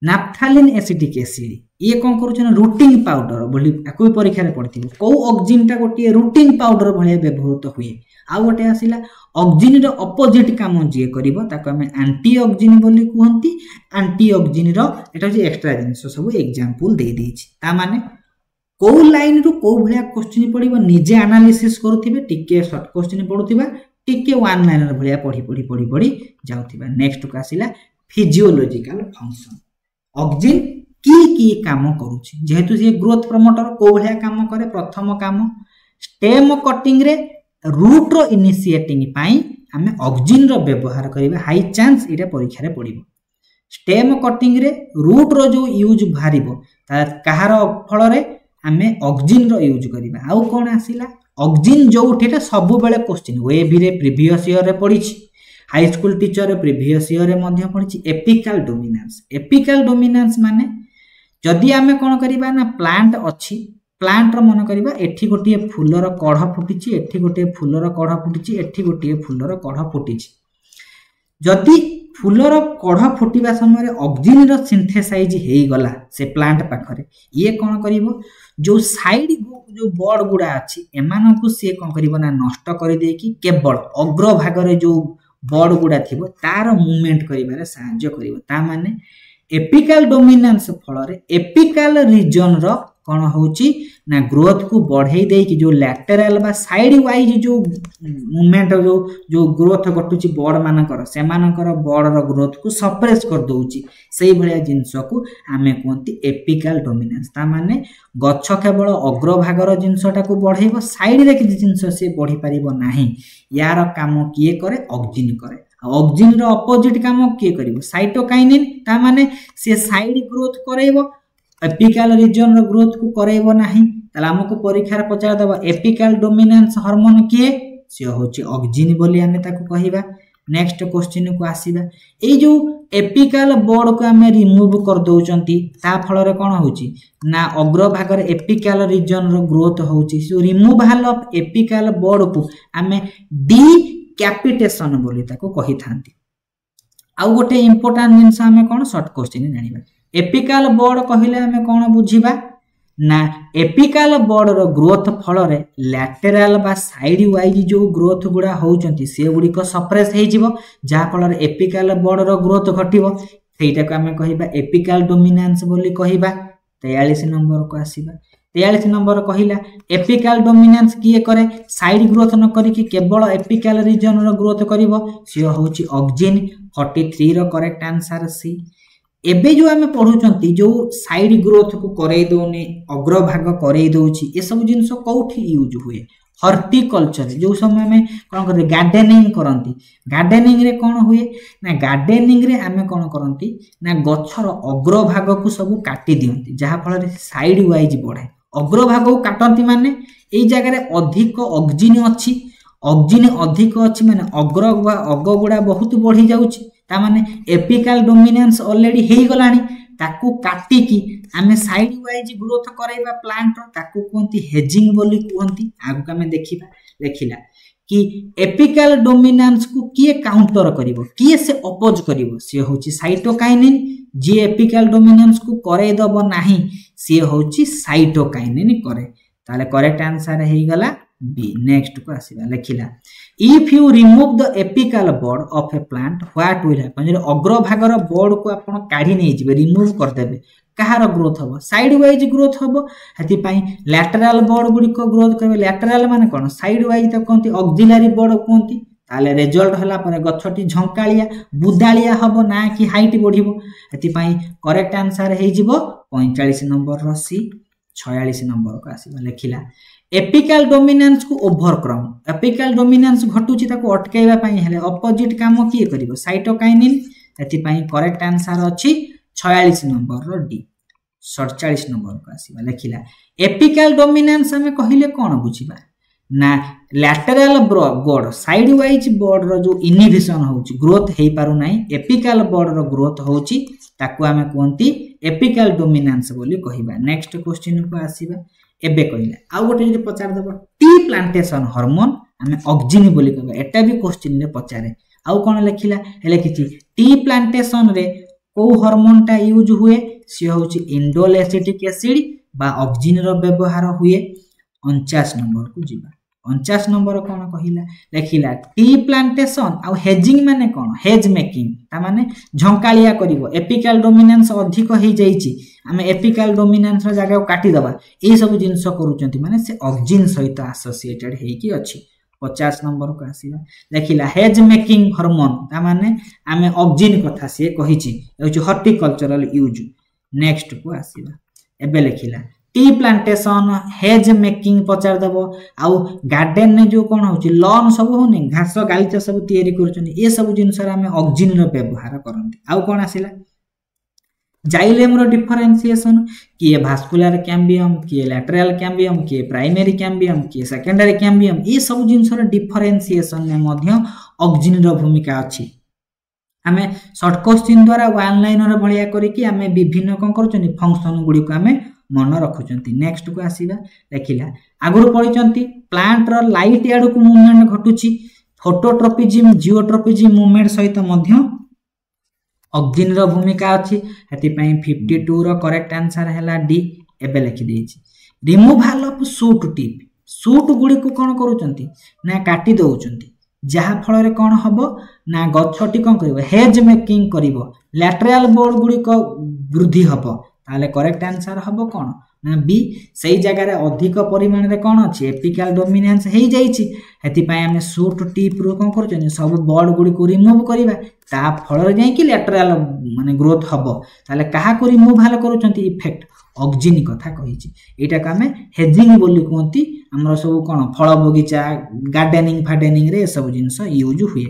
नाफ्थालिन एसिटिक एसिड ये कौन करूँ रूटिंग पाउडर बोली आपको परीक्षा पड़ती कौ ऑक्सीजन टा गोटे रूटिंग पाउडर भाया व्यवहृत हुए आउ गोटे आसिला ऑक्सीजन रो अपोजिट काम जे करिवो ताको हमें एंटी ऑक्सीजन बोली कहंती एंटी ऑक्सीजन रो एटा जे एक्स्ट्रा जिंस सब एग्जांपल दे देछि ता माने को लाइन रो को भलिया क्वेश्चन पड़िबो निजे एनालिसिस करूथिबे टिके शॉर्ट क्वेश्चन पडुथिबा टिके वन लाइनर भलिया पढ़ी जाउथिबा। नेक्स्ट को आसिला फिजियोलॉजिकल फंक्शन ऑक्सीजन की काम करूछि जेहेतु ये ग्रोथ प्रमोटर को भलिया काम करे प्रथम काम स्टेम कटिंग रे रूट रो इनिशिएटिंग पाई आमे ऑक्सीजन रो व्यवहार करिबा हाई चांस इटा परीक्षा रे पड़िबो। स्टेम कटिंग रे रूट रो जो यूज भारिबो ता कहार फल रे आमे ऑक्सीजन रो यूज करिबा। आउ कोन आसिला ऑक्सीजन जो उठेटा सब बेले क्वेश्चन वेबी रे प्रीवियस ईयर रे पड़िछि हाई स्कूल टीचर रे प्रीवियस ईयर रे मध्ये पड़िछि एपिकल डोमिनेंस माने जदि आमे कोन करिबा ना प्लांट अछि प्लांट रो मन करिबा एठी गोटे फूलर कढ़ फुटिछि एठी गोटे फूलर कढ़ फुटिछि एठी गोटे फूलर कढ़ फुटिछि जदि फूलर कढ़ फुटिबा समय ऑक्सीजन रो सिंथेसाइज हेई गला से प्लांट पाखरे ये कोन करिवो जो साइड जो बर्ड गुडा अछि एमान को से कोन करिवो ना नष्ट करि दे कि केवल अग्र भाग रे जो बर्ड गुडा थिबो तार मूवमेंट करिबारे सहाय्य करिवो ता माने एपिकल डोमिनेंस फल रे एपिकल रीजन रो कौन होची ना ग्रोथ को बढ़ाई दे कि जो लैटरल बा साइड वाइज जो मूवमेंट जो ग्रोथ घटुची बर्ड मानकर से मानकर बर्ड रो ग्रोथ को सप्रेस कर दोची सेही भलिया जिंस को आमे कोंती एपिकल डोमिनेंस ता माने गच्छ केवल अग्र भागर जिंसटा को बढ़ाइबो साइड रे कि जिंस से बढ़ी परिबो नाही यार काम किए करे ऑक्सीजन करे ऑक्सीजन रो अपोजिट काम किए करिवो साइटोकाइनिन ता माने से साइड ग्रोथ करैबो एपिकल रीजन रो ग्रोथ को करैबो नाही तला हमको परीक्षा रे पचार दबा एपिकल डोमिनेंस हार्मोन किए से होची ऑक्सीजन बोली हमें ताको कहिबा। नेक्स्ट क्वेश्चन को आसीबा ए जो एपिकल बोर्ड को हमें रिमूव कर दोचंती ता फल रे कोन होची ना अग्र भाग रे एपिकल रीजन रो ग्रोथ होची सो रिमूवल ऑफ एपिकल बोर्ड को हमें डी कैपिटेशन बोली ताको कहि थांती। आउ गोटे इंपोर्टेंट जिंस हमें कोन शॉर्ट क्वेश्चन जानिबा एपिकल बोर्ड कहिले हमें कोन बुझिबा ना एपिकल बोर्ड रो ग्रोथ फल रे लैटरल बा साइड वाइज जो ग्रोथ गुडा होउचंती से गुडी को सप्रेस हे जिवो जा फल रे एपिकल बोर्ड रो ग्रोथ घटिवो सेटा को हमें कहिबा एपिकल डोमिनेंस बोली कहिबा। 43 नंबर को आसीबा 43 नंबर कहिला एपिकल डोमिनेंस किए करे साइड ग्रोथ न करी कि केवल एपिकल रीजन रो ग्रोथ करिवो से होउची ऑक्सीजन 43 रो करेक्ट आंसर सी। एबे जो आमे पढुचंती जो साइड ग्रोथ को करे दोने अग्र भाग करे दोची ए सब जिंस कोठी यूज हुए हॉर्टिकल्चर जो समय में कोन करे गार्डनिंग करंती गार्डनिंग रे कोन हुए ना गार्डनिंग रे आमे कोन करंती ना गछर अग्र भाग को सब काटी दियंती जहा फल रे साइड वाइज बढ़े अग्र भाग को काटंती माने ए जगह रे अधिक ऑक्सीजन अछि ऑक्सीजन अधिक अछि माने अग्र वा अग गुडा बहुत बढ़ी जाउची ता माने एपिकल डोमिनेंस ऑलरेडी हेई गलानी ताकू काटी की आमे साइड वाइज ग्रोथ कराइबा प्लांट ताकू कोंती हेजिंग बोली कोंती आगु का में देखिबा लेखिला कि एपिकल डोमिनेंस को किए काउंटर करिवो किए से अपोज करिवो सी होची साइटोकाइनिन जे एपिकल डोमिनेंस को करे दबो नाही सी होची साइटोकाइनिन करे ताले करेक्ट आंसर हे गला बी नेक्स्ट को आसीबा लेखिला if you remove the apical bud of a plant what will happen जे अग्र भागर बोर्ड को आपण काढी नै जिवे रिमूव कर देबे कहार ग्रोथ हबो साइड वाइज ग्रोथ हबो हति पई लैटरल बोर्ड गुडी को ग्रोथ करबे लैटरल माने कोन साइड वाइज त कोंती ऑक्सिलरी बोर्ड कोंती ताले रिजल्ट हला पर गछटी झंकालिया बुदालिया हबो ना कि हाइट बढ़िबो हति पई करेक्ट आंसर हे जिवो 45 नंबर रो सी 46 नंबर को आसीबा लेखिला एपिकल डोमिनेंस को ओवरक्रम एपिकल डोमिनेंस घटुची ताको अटकाइबा पई हेले अपोजिट काम किए करिवो साइटोकाइनिन हति पई करेक्ट आंसर अछि 46 नंबर रो डी 47 नंबर को आसीबा लेखिला एपिकल डोमिनेंस हमें कहिले कोन बुझिबा ना lateral bud side wise bud रो जो इनहिबिशन होउची ग्रोथ हेई पारु नाही एपिकल बोर्ड रो ग्रोथ होउची ताको हमें कोंती एपिकल डोमिनेंस बोली कहिबा नेक्स्ट क्वेश्चन को आसीबा एबे कहिला आ गोटे जे पचार दबो टी प्लांटेशन हार्मोन हमें ऑक्सिन बोली कहबा एटा भी क्वेश्चन रे पचारे आउ कोन लेखिला हेले किछि टी प्लांटेशन रे को हार्मोन टा यूज हुए से होची इंडोल एसिटिक एसिड बा ऑक्सिन रो व्यवहार हुए 49 नंबर को जिबा 49 नंबर कोन कहिला लेखिला टी प्लांटेशन आ हेजिंग माने कोन हेज मेकिंग ता माने झंकालिया करिवो एपिकल डोमिनेंस अधिक हे जाईची हमें एपिकल डोमिनेंस रो जगह काटी दबा ए सब जिंस करूचंती माने से ऑक्सिन सहित एसोसिएटेड हे की अछि 50 नंबर को आसीला देखिला हेज मेकिंग हार्मोन ता माने हमें ऑक्सिन कथा से कहिची एउ हॉर्टिकल्चरल यूज नेक्स्ट को आसीला एबे लेखिला टी प्लांटेशन हेज मेकिंग पचार दबो आउ गार्डन ने जो कोन होची लॉन सब होनी घास गालिचा सब तयारी करचनी ए सब जिंस रा हमें ऑक्सिन रो व्यवहार करंती आउ कोन आसीला जाइलेम रो डिफरेंशिएशन कि भास्कुलर कैम्बियम कि लैटरल कैम्बियम कि प्राइमरी कैम्बियम कि सेकेंडरी कैम्बियम ए सब जिंस रो डिफरेंशिएशन ने मध्य ऑक्सिन रो भूमिका अछि हमें शॉर्ट क्वेश्चन द्वारा वन लाइनर भलिया करी कि हमें विभिन्न कोन करचनी फंक्शन गुडी को हमें मन रखुचंती नेक्स्ट को आसीबा देखिला आगुर पढिचंती प्लांट रो लाइट याडू को मूवमेंट घटुची फोटोट्रोपिज्म जियोट्रोपिज्म मूवमेंट सहित मध्य ऑक्सिन रो भूमिका अछि हेति पई 52 रो करेक्ट आंसर हैला डी एबे लिखि देछि removal of shoot tip shoot गुडी को कोन करूचंती ना काटी दउचंती जहा फल रे कोन हबो ना गछटी कोन करिवो हेज मेकिंग करिवो लैटरल बोर्ड गुडी को वृद्धि हबो ताले करेक्ट आंसर हबो कोन ना बी सही जगह रे अधिक परिमाण रे कोन अछि एपिकल डोमिनेंस हेई जाईछि हेति पई हमें शूट टिप रो कोन करछनी सब बोर्ड गुडी को रिमूव करिवा ता फल रे जाई कि लैटरल माने ग्रोथ हबो ताले कहा को रिमूव हाल करूचंती इफेक्ट ऑक्सिन कथा कहिछि एटा का हमें हेजिंग बोली कोंती हमरो सब कोन फल बगीचा गार्डनिंग फार्डनिंग रे सब जिंस यूज हुए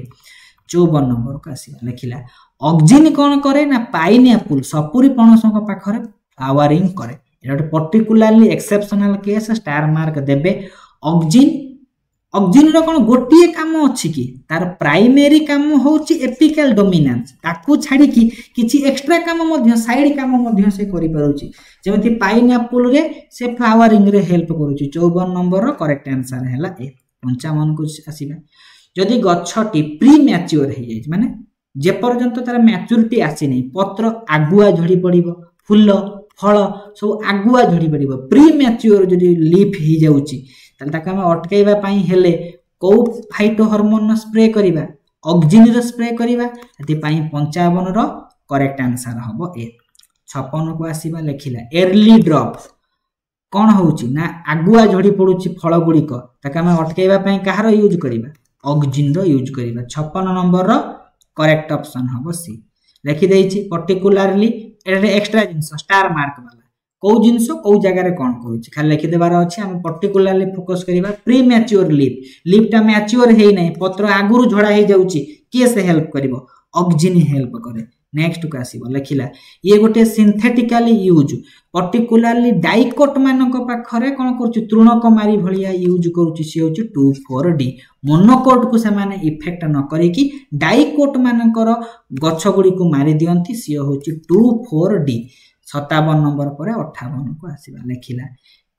54 नंबर का आसी लेखिला ऑक्सिन कोन करे ना पाइनएप्पल सपुरी पणसक पाखरे फ्लावरिंग करे एटा particularly exceptional case star mark देबे ऑक्सिन रो कोन गोटिए काम अछि कि तार प्राइमरी काम होछि एपिकल डोमिनेंस ताकू छाडी कि किछि एक्स्ट्रा काम मध्य साइड काम मध्य से करि परुछि जेमति पाइनएप्पल रे से फ्लावरिंग रे हेल्प करूछि 54 नंबर रो करेक्ट आंसर हैला ए 55 को आसीबा जदि गछटी प्री मैच्योर हे जाय माने जे पर्यंत तार मैच्योरिटी आसी नै पत्र आगुआ झड़ी पड़िबो फूल फल सब आगुआ झड़ी पड़िबो प्री मैच्योर जदि लीफ हे जाउछि ताले ताका हम अटकाइबा पई हेले को फाइटो हार्मोन स्प्रे करिबा ऑक्सिन रो स्प्रे करिबा एति पई 55 रो करेक्ट आंसर हबो ए 56 को आसीबा लेखिला अर्ली ड्रॉप कोन होउछि ना आगुआ झड़ी पडुछि फल गुडी को ताका हम अटकाइबा पई कहारो यूज करिबा ऑक्सिन रो यूज करिबा 56 नंबर रो करेक्ट ऑप्शन हबो सी लिखि देछि पर्टिकुलरली एटे एक्स्ट्रा जिंस स्टार मार्क वाला को जिंस को जगह रे कोन करूछि खाली लिखि देबार अछि हम पर्टिकुलरली फोकस करिबा प्री मैच्योर लीफ टा मैच्योर हेइ नै पत्र आगुरु झडा हे जाउछि के से हेल्प करिवो ऑक्सिन हेल्प करे नेक्स्ट को आसीबो लिखिला ये गोटे सिंथेटिकली यूज पर्टिकुलरली डाइकोट मानक पाखरे कोन करूछि तृणक मारी भलिया यूज करूछि से होछि 24D मोनोकोट को से माने इफेक्ट न करे कि डाइकोट मानकर गछ गुडी को मारी दियंती से होछि 24D 57 नंबर पर 58 को आसीबा लेखिला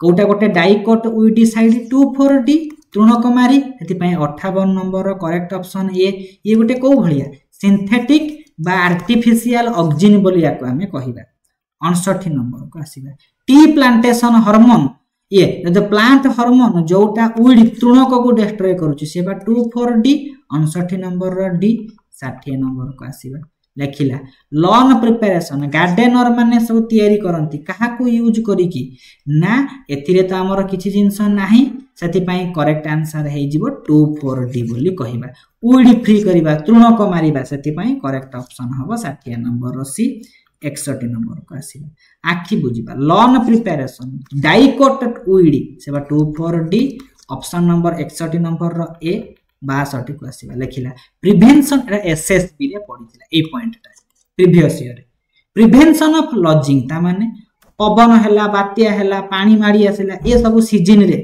कोटा गोटे डाइकोट उइडिसाइड 2,4-D तृणकुमारी से 58 नंबर करेक्ट ऑप्शन ये गोटे कौ भलिया सिंथेटिक बा आर्टिफिशियल ऑक्सिजन बोली याको हमें कहिबा 59 नंबर को आसीबा टी प्लांटेशन हार्मोन ये जो प्लांट हार्मोन जोटा उइड तृणक को डिस्ट्रॉय करूची सेबा 2,4-D 59 number rho D 60 number को आसीबा लेखिला लॉन प्रिपरेशन गार्डनर माने सब तयारी करंती काहा को यूज करी की ना एथिरे तो हमर किछि जिंस नाही सेति पई करेक्ट आंसर हे जिवो 2,4-D बोली कहिबा उइड फ्री करिबा तृणक मारिबा सेति पई करेक्ट ऑप्शन हबो 60 नंबर रो सी 61 नंबर को आसीबा आखि बुझिबा लॉन प्रिपरेशन डाइकोट उइड सेबा 2,4-D ऑप्शन नंबर 61 नंबर रो ए 62 को आसीबा लेखिला प्रिवेंशन एसएसबी रे पडिथिला ए पॉइंटटा previous year prevention of lodging ता माने पवन हैला बात्या हैला पानी माडी आसिला ए सब सीजन रे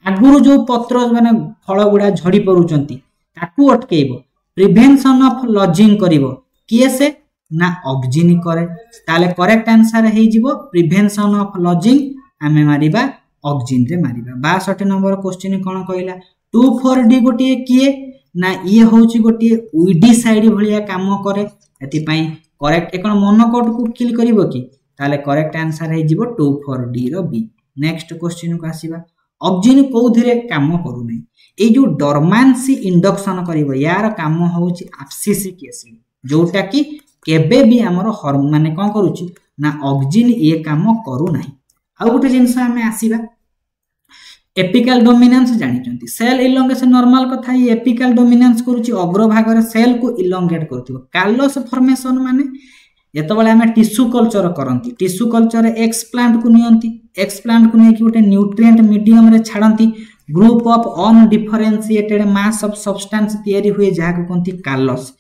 आगुरु जो पत्र माने फळ गुडा झडी परुचंती ताकू अटकेइबो प्रिवेंशन ऑफ लॉजिंग करिवो किएसे ना ऑक्सिजन करे ताले करेक्ट आंसर हे जिवो प्रिवेंशन ऑफ लॉजिंग हमें मारिबा ऑक्सिजन रे मारिबा 62 नंबर क्वेश्चन कोन कहला 2,4-D गोटे किए ना ये होची गोटे उइडिसाइड भलिया काम करे एति पई करेक्ट एकन मोनोकोट को किल करिवो की ताले करेक्ट आंसर हे जिवो 2,4-D रो बी नेक्स्ट क्वेश्चन को आसीबा ऑक्सिजन कोउधिरे काम करू नै ए जो डोरमेंसी इंडक्शन करिवो यार काम होची एब्सिसिक एसिड जोटा की केबे भी हमर हार्मोन माने कोन करूची ना ऑक्सिजन ये काम करू नै आ गोटे जिंस हमें आसीबा एपिकल डोमिनेंस जानिचंती सेल इलोंगेशन नॉर्मल कथा ये एपिकल डोमिनेंस करूची अग्रभाग रे सेल को इलोंगेट करथिबो कालोस फॉर्मेशन माने जेतबेले हमें टिश्यू कल्चर करंती टिश्यू कल्चर एक्सप्लांट को नियंती एक्सप्लांट को नै कि गोटे न्यूट्रिएंट मीडियम रे छाडंती group of undifferentiated mass of substance तयारी हुए जहा को कोंती कालोस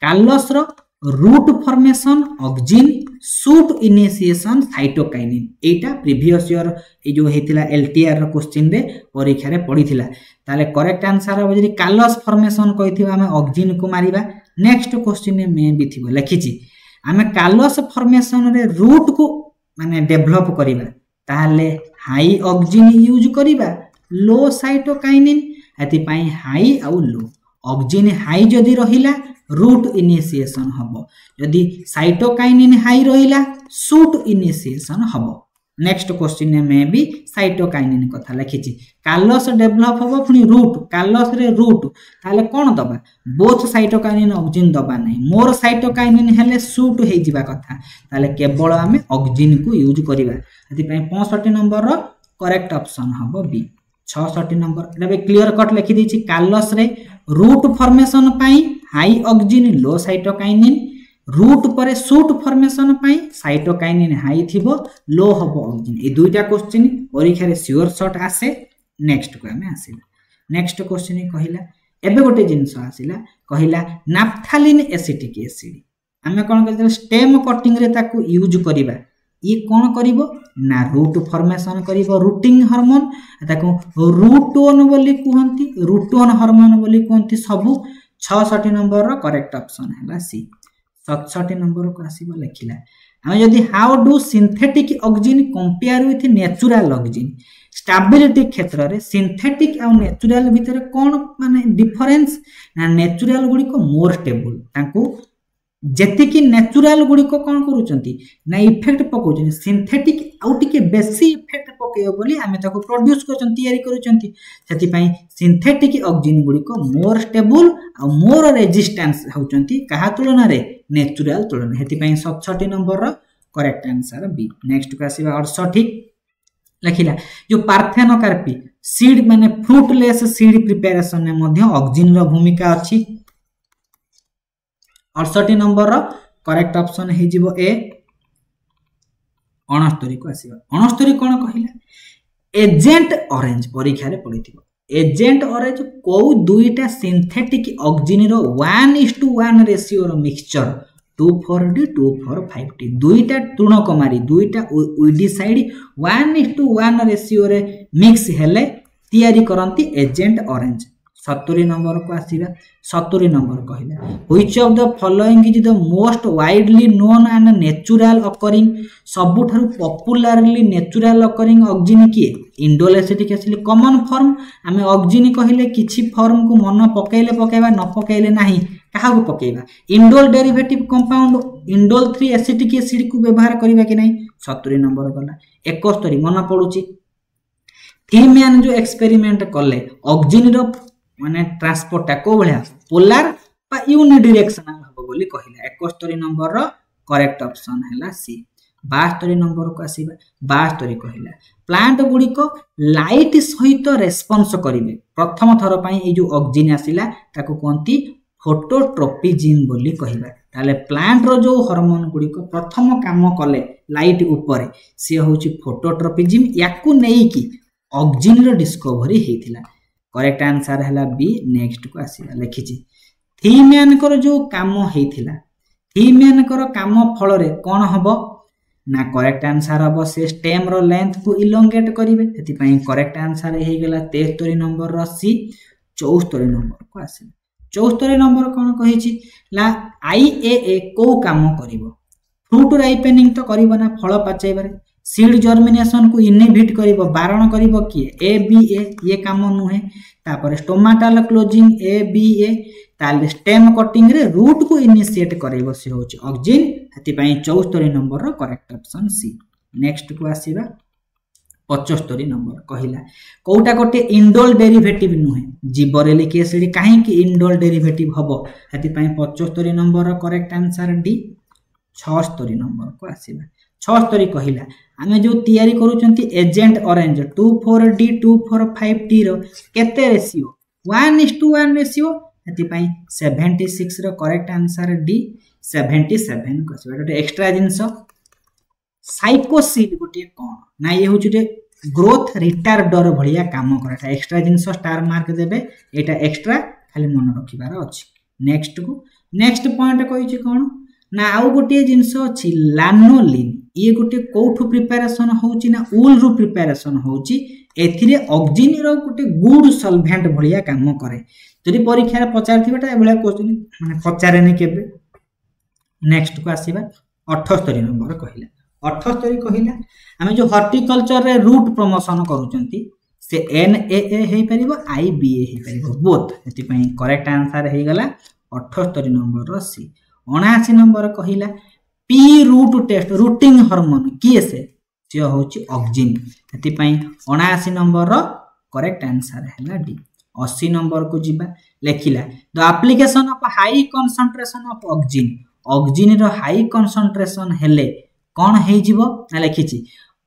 कालोस रो root formation auxin shoot initiation cytokinin एटा प्रीवियस ईयर ए जो हेतिला एलटीआर रो क्वेश्चन रे परीक्षा रे पडिथिला ताले करेक्ट आंसर हो जदी कालोस फॉर्मेशन कहिथिबा हमें ऑक्सिजन को मारिबा नेक्स्ट क्वेश्चन में भी थिबो लेखिची हमें कालोस फॉर्मेशन रे रूट को माने डेवलप करिबा ताले हाई ऑक्सिजन यूज करिबा लो साइटोकाइनिन एति पई हाई आ लो ऑक्सिजन हाई जदी रहिला रूट इनिशिएशन हबो यदि साइटोकाइनिन हाई रहिला सूट इनिशिएशन हबो नेक्स्ट क्वेश्चन में भी साइटोकाइनिन कथा लिखिछि कालोस डेवलप हबो पुनी रूट कालोस रे रूट ताले कोन दबा बोथ साइटोकाइनिन ऑक्सिजन दबा नै मोर साइटोकाइनिन हेले सूट हे जिबा कथा ताले केवल हमें ऑक्सिजन को यूज करिबा एति पई 65 नंबर रो करेक्ट ऑप्शन हबो बी 66 नंबर एबे क्लियर कट लिखि दैछि कालोस रे रूट फॉर्मेशन पाई हाई ऑक्सिजन लो साइटोकाइनिन रूट पर सूट फॉर्मेशन पाई साइटोकाइनिन हाई थिबो लो हबो ऑक्सिजन ए दुईटा क्वेश्चन परीक्षा रे श्योर शॉट आसे नेक्स्ट को हमें आसीला नेक्स्ट क्वेश्चन कहिला एबे गोटे जिंस आसीला कहिला नाफ्थालिन एसिटिक एसिड हमें कोन कहले स्टेम कटिंग रे ताकू यूज करिबा ये कोन करिवो ना रूट फॉर्मेशन करिवो रूटिंग हार्मोन ताकू रूटोन बोली कहंती रूटोन हार्मोन बोली कहंती सब 66 नंबर रो करेक्ट ऑप्शन हैला सी 67 नंबर को आसीबो लेखिला हम जदी how do synthetic oxygen compare with natural oxygen stability क्षेत्र रे सिंथेटिक आ नेचुरल भितर कोन माने डिफरेंस ना नेचुरल गुडी को मोर स्टेबल ताकू जेति कि नेचुरल गुडी को कोन करूचंती ना इफेक्ट पकोचंती सिंथेटिक आउ टिके बेसी इफेक्ट पकेयो बोली हमें ताको प्रोड्यूस करचंती तयारी करूचंती सेति पई सिंथेटिक ऑक्सिजन गुडी को मोर स्टेबल आ मोर रेजिस्टेंस होचंती कहा तुलना रे नेचुरल तुलना हेति पई 67 नंबर रो करेक्ट आंसर बी नेक्स्ट को आसीबा 68 लिखिला जो पार्थेनोकार्पी सीड माने फ्रूटलेस सीड प्रिपरेशन में मध्य ऑक्सिजन रो भूमिका अछि 68 नंबर रो करेक्ट ऑप्शन हे जिवो ए 69 को आसीबा 69 कोन कहिला एजेंट ऑरेंज परीक्षा रे पडिथिबो एजेंट ऑरेंज को दुईटा सिंथेटिक ऑक्सिजन रो 1:1 रेशियो रो मिक्सचर 2,4-D 2,4-5-D दुईटा तृणकुमारी दुईटा उइडिसाइड 1:1 रेशियो रे मिक्स हेले तयारी करंती एजेंट ऑरेंज 70 नंबर को आसीबा 70 नंबर कहला which of the following is the most widely known and natural occurring सबुठारु पॉपुलरली नेचुरल अकरिंग ऑक्सिन की indole acetic acid common form आमे ऑक्सिन कहले किछि फॉर्म को मन पकेले पकेबा न पकेले नाही काहा को पकेबा indole derivative compound indole 3 acetic acid को व्यवहार करिबा कि नाही 70 नंबर गला 71 मन पडुची थीमैन जो एक्सपेरिमेंट कले ऑक्सिन रो माने ट्रांसपोर्ट टा को भलिया पोलर बा यूनिडायरेक्शनल हबो बोली कहिला 71 नंबर रो करेक्ट ऑप्शन हैला सी 72 नंबर को आसीबा 72 कहिला प्लांट गुडी को लाइट सहित रेस्पोंस करिवे प्रथम थर पई ए जो ऑक्सिन आसीला ताको कोंती फोटोट्रोपिज्म बोली कहिबा ताले प्लांट रो जो हार्मोन गुडी को प्रथम काम कले लाइट ऊपर से होची फोटोट्रोपिज्म याकू नेई की ऑक्सिन रो डिस्कवरी हेतिला करेक्ट आंसर हैला बी नेक्स्ट को आसीला लिखिची थीमैन कर जो काम हेतिला थीमैन कर काम फल रे कोन हबो ना करेक्ट आंसर हबो से स्टेम रो लेंथ को इलोंगेट करिवे सेति पई करेक्ट आंसर हे गेला 73 नंबर रो सी 74 नंबर को आसीला 74 नंबर कोन कहिची ला आईएए को काम करिवो फ्रूट राइपेनिंग तो करिवो ना फल पाचैबारे सीड जर्मिनेशन को इनहिबिट करिवो बारण करिवो कि एबीए ये काम नुहे तापर स्टोमाटल क्लोजिंग एबीए ताले स्टेम कटिंग रे रूट को इनिशिएट करिवो से होची ऑक्सिन हति पई 74 नंबर रो करेक्ट ऑप्शन सी नेक्स्ट को आसीबा 75 नंबर कहिला कोटा कोटे इंडोल डेरिवेटिव नुहे जिबरेलिक एसिड काहे कि इंडोल डेरिवेटिव हबो हति पई 75 नंबर रो करेक्ट आंसर डी 76 नंबर को आसीबा 76 कहिला आमे जो तयारी करूचंती एजेंट ऑरेंज 24D 245T रो केते रेशियो 1:1 रेशियो हति पई 76 रो करेक्ट आंसर डी 77 को आसीबा एक्स्ट्रा जिंस साइकोसिल गोटे कोन ना ये होची जे ग्रोथ रिटार्डर भलिया काम करता एक्स्ट्रा जिंस स्टार मार्क देबे एटा एक्स्ट्रा खाली मन रखिबार अछि नेक्स्ट पॉइंट कहिची कोन ना आउ गोटे जिंस अछि लानोलिन ये गोटे कोठु प्रिपरेशन होची ना ऊल रु प्रिपरेशन होची एथिरे ऑक्सिन रो गोटे गुड सॉल्वेंट भलिया काम करे जदि परीक्षा रे पचारथिबेटा एबला क्वेश्चन माने पचारेनी केबे नेक्स्ट को आसीबा 78 नंबर कहिला 78 कहिला हमें जो हॉर्टिकल्चर रे रूट प्रमोशन करूचंती से एनएए हे परिबो आईबीए हे परिबो बोथ एति पई करेक्ट आंसर हे गला 78 नंबर रो सी 79 नंबर कहिला P root test rooting hormone किए से होची ऑक्सिन एति पई 79 नंबर रो करेक्ट आंसर हैला डी 80 नंबर को जिबा लेखिला the application of high concentration of auxin रो हाई कंसंट्रेशन हेले कोन हे जिवो ना लेखिची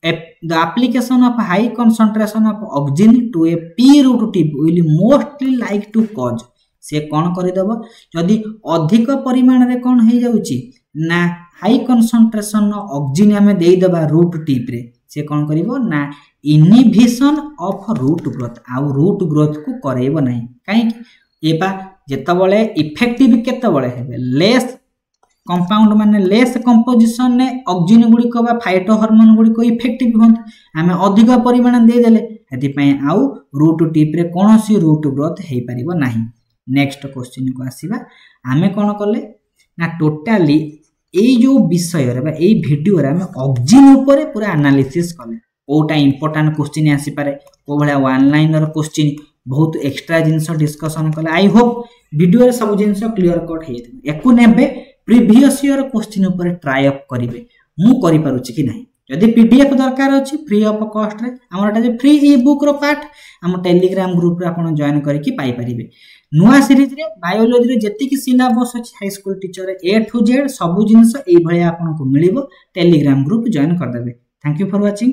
the application of high concentration of auxin to a P root tip will mostly like to cause से कोन करि दबो जदी अधिक परिमाण रे कोन हे जाउची ना हाई कंसंट्रेशन ऑक्सिन हमें देई दबा रूट टिप रे से कोन करिवो ना इनहिबिशन ऑफ रूट ग्रोथ आउ रूट ग्रोथ को करेबो नाही काई एबा जेतबळे इफेक्टिव केतबळे हेबे लेस कंपाउंड माने लेस कंपोजिशन ने ऑक्सिन गुडी को बा फाइटो हार्मोन गुडी को इफेक्टिव होत हमें अधिक परिमाण देई देले हेति पई आउ रूट टिप रे कोनोसी रूट ग्रोथ हेई परिबो नाही नेक्स्ट क्वेश्चन को आसीबा हमें कोन करले ना टोटली एई जो विषय रे बा एई वीडियो रे हमें ऑक्सिन ऊपर पूरा एनालिसिस करले कोटा इंपोर्टेंट क्वेश्चन आसी पारे को भला वन लाइनर क्वेश्चन बहुत एक्स्ट्रा जिंस डिस्कशन करले आई होप वीडियो रे सब जिंस क्लियर कट हे एकु नेबे प्रीवियस ईयर क्वेश्चन ऊपर ट्राई अप करिवे मु करि पारुची कि नाही यदि पीडीएफ दरकार अछि फ्री ऑफ कॉस्ट रे हमरटा जे फ्री ई बुक रो पार्ट हम टेलीग्राम ग्रुप रे आपण जॉइन करिकि पाई परिबे नुआ सीरीज रे बायोलॉजी रे जति कि सिलेबस अछि हाई स्कूल टीचर रे ए टू जेड सब जिंस एई भलिया आपण को मिलिबो टेलीग्राम ग्रुप जॉइन कर देबे थैंक यू फॉर वाचिंग।